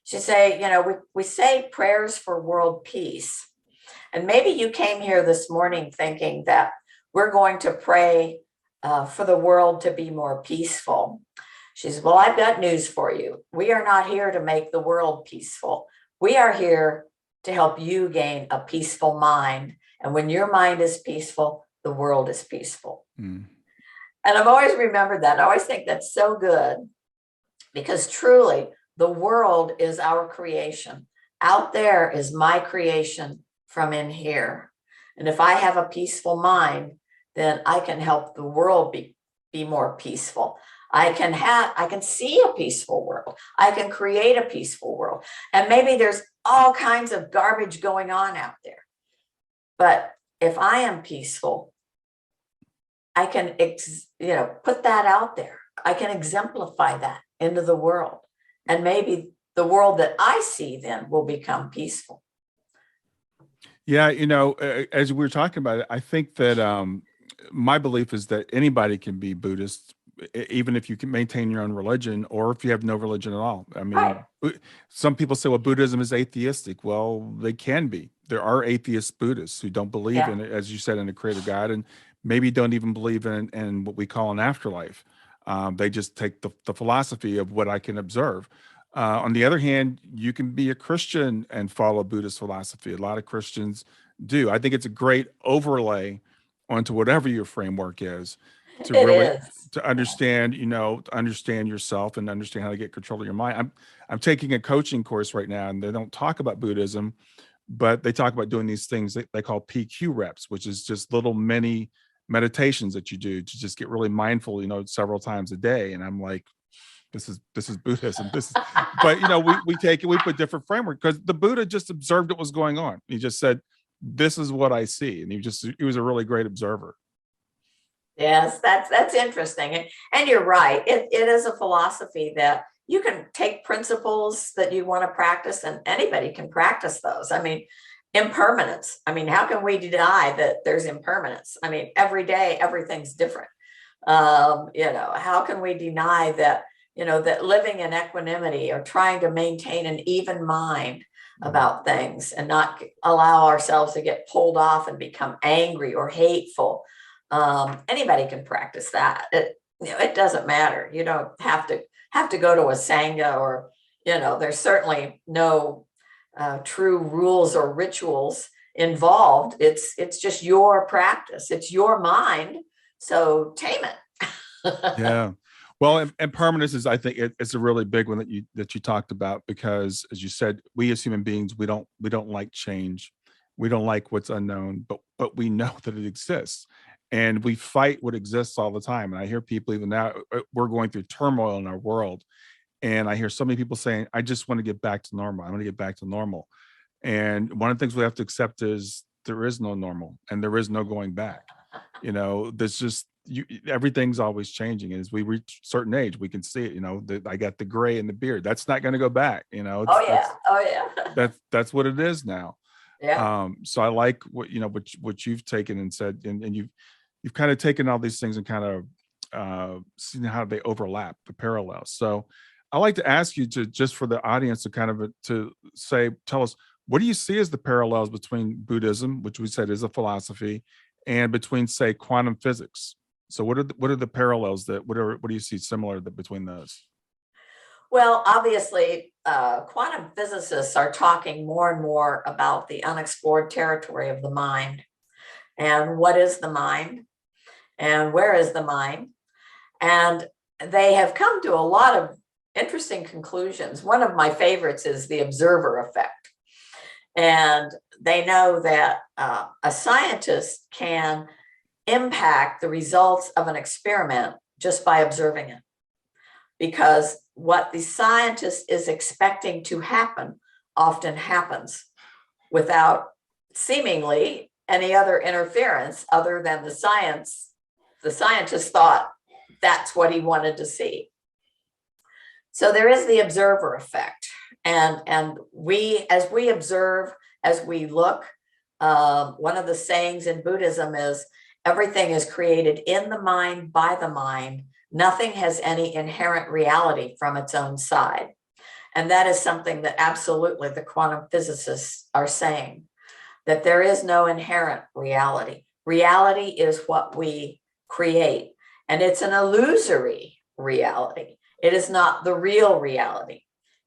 she'd say, we say prayers for world peace. And maybe you came here this morning thinking that we're going to pray for the world to be more peaceful. She says, well, I've got news for you. We are not here to make the world peaceful. We are here to help you gain a peaceful mind. And when your mind is peaceful, the world is peaceful. And I've always remembered that. I always think that's so good, because truly the world is our creation. Out there is my creation from in here. And if I have a peaceful mind, then I can help the world be more peaceful. I can see a peaceful world. I can create a peaceful world. And maybe there's all kinds of garbage going on out there. But if I am peaceful, I can put that out there. I can exemplify that into the world. And maybe the world that I see then will become peaceful. Yeah, as we were talking about it, I think that my belief is that anybody can be Buddhist, even if you can maintain your own religion, or if you have no religion at all. I mean, some people say, well, Buddhism is atheistic. Well, they can be. There are atheist Buddhists who don't believe in it, as you said, in a creator God, and maybe don't even believe in what we call an afterlife. They just take the philosophy of what I can observe. On the other hand, you can be a Christian and follow Buddhist philosophy. A lot of Christians do. I think it's a great overlay onto whatever your framework is. to It really is. to understand, to understand yourself and understand how to get control of your mind. I'm taking a coaching course right now, and they don't talk about Buddhism, but they talk about doing these things that they call PQ reps, which is just little mini meditations that you do to just get really mindful, several times a day. And I'm like, this is Buddhism. But we take it, we put different framework, because the Buddha just observed what was going on. He just said, this is what I see. And he was a really great observer. Yes, that's interesting. And you're right. It is a philosophy that you can take principles that you want to practice, and anybody can practice those. I mean, impermanence. I mean, how can we deny that there's impermanence? I mean, every day, everything's different. How can we deny that, that living in equanimity or trying to maintain an even mind about things and not allow ourselves to get pulled off and become angry or hateful? Anybody can practice that. It doesn't matter. You don't have to go to a sangha, or there's certainly no true rules or rituals involved. It's just your practice. It's your mind. So tame it. Yeah. Well, and permanence is, I think it's a really big one that you talked about, because as you said, we as human beings, we don't like change. We don't like what's unknown, but we know that it exists. And we fight what exists all the time. And I hear people, even now, we're going through turmoil in our world. And I hear so many people saying, I just want to get back to normal. I want to get back to normal. And one of the things we have to accept is there is no normal, and there is no going back. There's just, everything's always changing. And as we reach a certain age, we can see it. I got the gray in the beard. That's not going to go back. That's what it is now. Yeah. So I like what you've taken and said, and you've kind of taken all these things and kind of seen how they overlap, the parallels. So I like to ask you to, just for the audience, to kind of tell us, what do you see as the parallels between Buddhism, which we said is a philosophy, and between, say, quantum physics? So what are the parallels what do you see similar between those? Well, obviously, quantum physicists are talking more and more about the unexplored territory of the mind, and what is the mind, and where is the mind. And they have come to a lot of interesting conclusions. One of my favorites is the observer effect. And they know that a scientist can impact the results of an experiment just by observing it, because what the scientist is expecting to happen often happens without seemingly any other interference other than the science. The scientist thought that's what he wanted to see. So there is the observer effect. And as we observe, as we look, one of the sayings in Buddhism is, everything is created in the mind by the mind. Nothing has any inherent reality from its own side. And that is something that absolutely the quantum physicists are saying, that there is no inherent reality. Reality is what we create, and it's an illusory reality. It is not the real reality.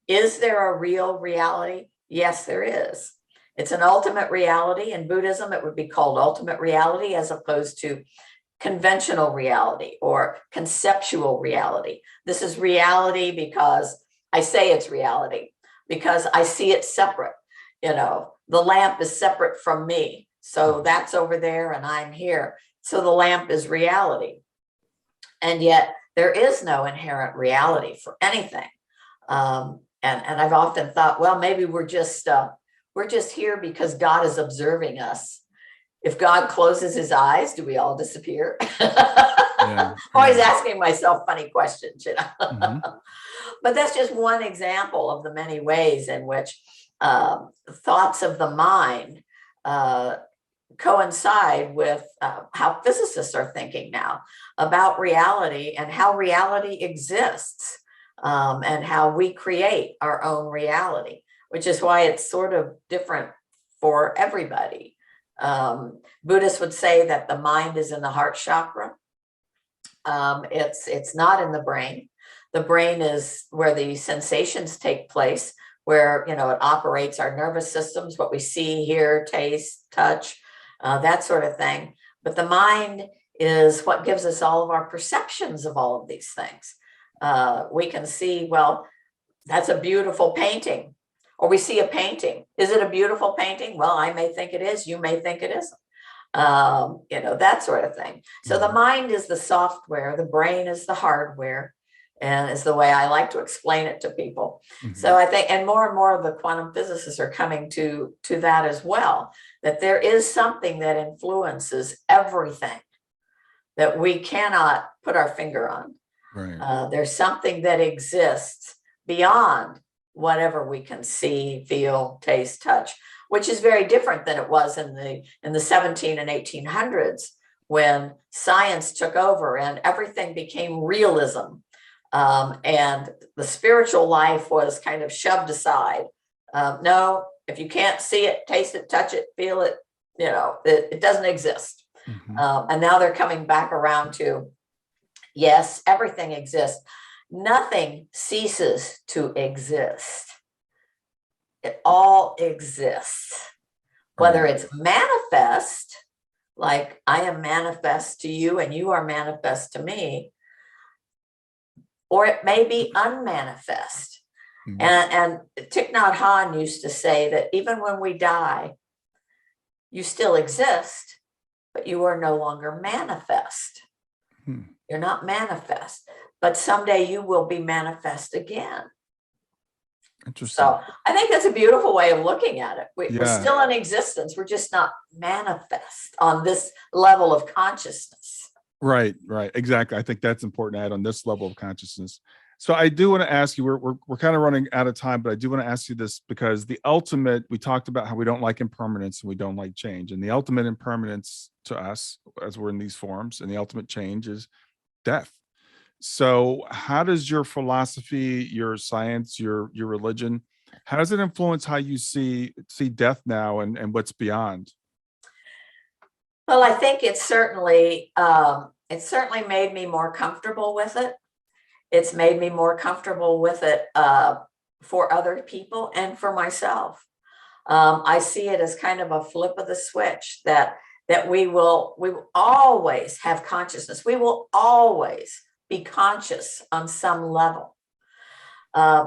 Is there a real reality? Yes, there is. It's an ultimate reality. In Buddhism, it would be called ultimate reality, as opposed to conventional reality or conceptual reality. This is reality because I say it's reality, because I see it separate. The lamp is separate from me. So that's over there and I'm here. So the lamp is reality. And yet there is no inherent reality for anything. And I've often thought, well, maybe we're just here because God is observing us. If God closes his eyes, do we all disappear? Yeah. Always asking myself funny questions, Mm-hmm. But that's just one example of the many ways in which thoughts of the mind coincide with how physicists are thinking now about reality and how reality exists, and how we create our own reality, which is why it's sort of different for everybody. Buddhists would say that the mind is in the heart chakra. It's not in the brain. The brain is where the sensations take place, where it operates our nervous systems, what we see, hear, taste, touch, that sort of thing. But the mind is what gives us all of our perceptions of all of these things. We can see, well, that's a beautiful painting, or we see a painting. Is it a beautiful painting? Well, I may think it is. You may think it isn't. That sort of thing. So the mind is the software, the brain is the hardware, and is the way I like to explain it to people. So I think, and more of the quantum physicists are coming to that as well, that there is something that influences everything that we cannot put our finger on. Right. There's something that exists beyond whatever we can see, feel, taste, touch, which is very different than it was in the 17 and 1800s, when science took over and everything became realism. And the spiritual life was kind of shoved aside. No, if you can't see it, taste it, touch it, feel it, it doesn't exist. And now they're coming back around to, yes, everything exists. Nothing ceases to exist. It all exists, whether it's manifest, like I am manifest to you and you are manifest to me, or it may be unmanifest. And Thich Nhat Hanh used to say that even when we die, you still exist, but you are no longer manifest. You're not manifest, but someday you will be manifest again. Interesting. So I think that's a beautiful way of looking at it. We're Yeah. still in existence. We're just not manifest on this level of consciousness. Right. Exactly. I think that's important to add on this level of consciousness. So I do want to ask you, we're kind of running out of time, but I do want to ask you this, because the ultimate, we talked about how we don't like impermanence and we don't like change. And the ultimate impermanence to us, as we're in these forms, and the ultimate change is death. So how does your philosophy, your science, your religion, how does it influence how you see death now and what's beyond? Well, I think it certainly made me more comfortable with it. It's made me more comfortable with it for other people and for myself. I see it as kind of a flip of the switch that we will always have consciousness. We will always be conscious on some level.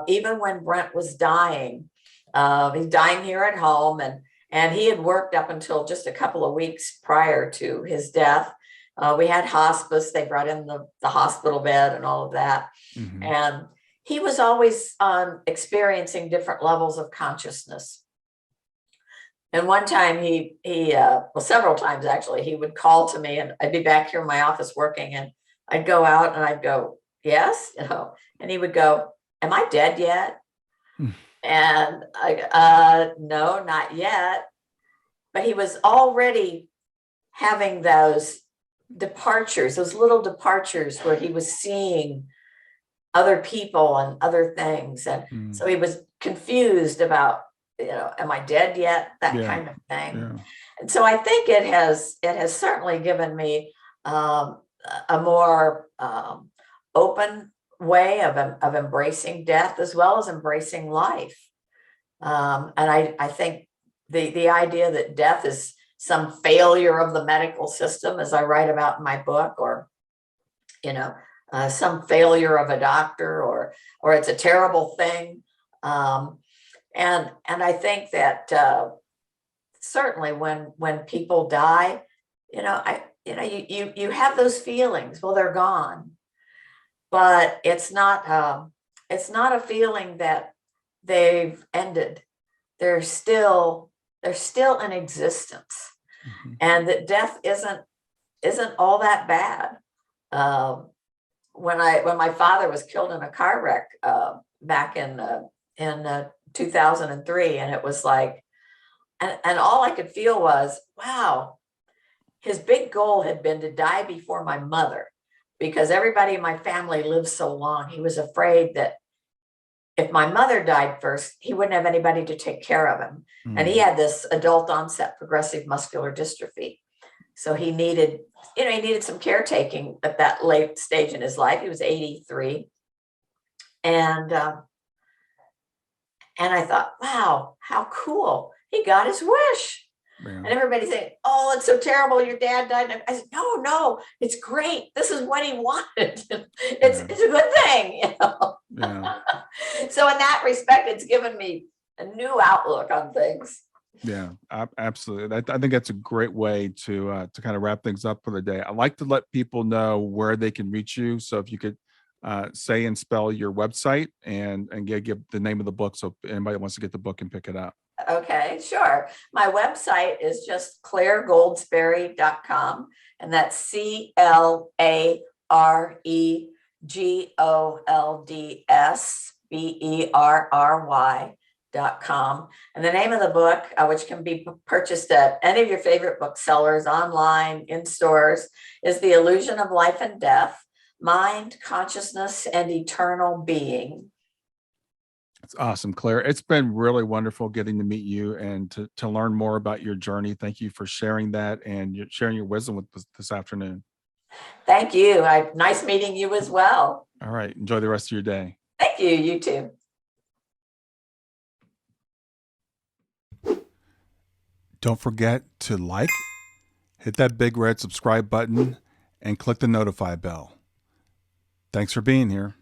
Even when Brent was dying, he's dying here at home, and he had worked up until just a couple of weeks prior to his death. We had hospice. They brought in the hospital bed and all of that. And he was always experiencing different levels of consciousness. And one time several times actually, he would call to me, and I'd be back here in my office working, and I'd go out and I'd go, yes, and he would go, am I dead yet? And I, no, not yet. But he was already having those departures, those little departures where he was seeing other people and other things. And so he was confused about, am I dead yet? That kind of thing. Yeah. And so I think it has certainly given me a more open way of embracing death as well as embracing life. And I think the idea that death is some failure of the medical system, as I write about in my book, or some failure of a doctor, or it's a terrible thing. And I think that certainly when people die, you have those feelings. Well, they're gone, but it's not a feeling that they've ended. They're still in existence, and that death isn't all that bad. When my father was killed in a car wreck back in 2003, and it was like, and all I could feel was, wow, his big goal had been to die before my mother, because everybody in my family lived so long. He was afraid that if my mother died first, he wouldn't have anybody to take care of him. And he had this adult onset progressive muscular dystrophy. So he needed some caretaking at that late stage in his life. He was 83. And I thought, wow, how cool. He got his wish. Yeah. And everybody saying, "Oh, it's so terrible. Your dad died." And I said, "No, it's great. This is what he wanted. It's a good thing." Yeah. So in that respect, it's given me a new outlook on things. Yeah, absolutely. I think that's a great way to kind of wrap things up for the day. I like to let people know where they can reach you. So if you could say and spell your website and give the name of the book, so if anybody wants to get the book and pick it up. Okay, sure. My website is just claregoldsberry.com, and that's ClareGoldsberry.com. And the name of the book, which can be purchased at any of your favorite booksellers, online, in stores, is The Illusion of Life and Death: Mind, Consciousness, and Eternal Being. It's awesome, Claire. It's been really wonderful getting to meet you and to learn more about your journey. Thank you for sharing that and sharing your wisdom with us this afternoon. Thank you. Nice meeting you as well. All right. Enjoy the rest of your day. Thank you. You too. Don't forget to like, hit that big red subscribe button, and click the notify bell. Thanks for being here.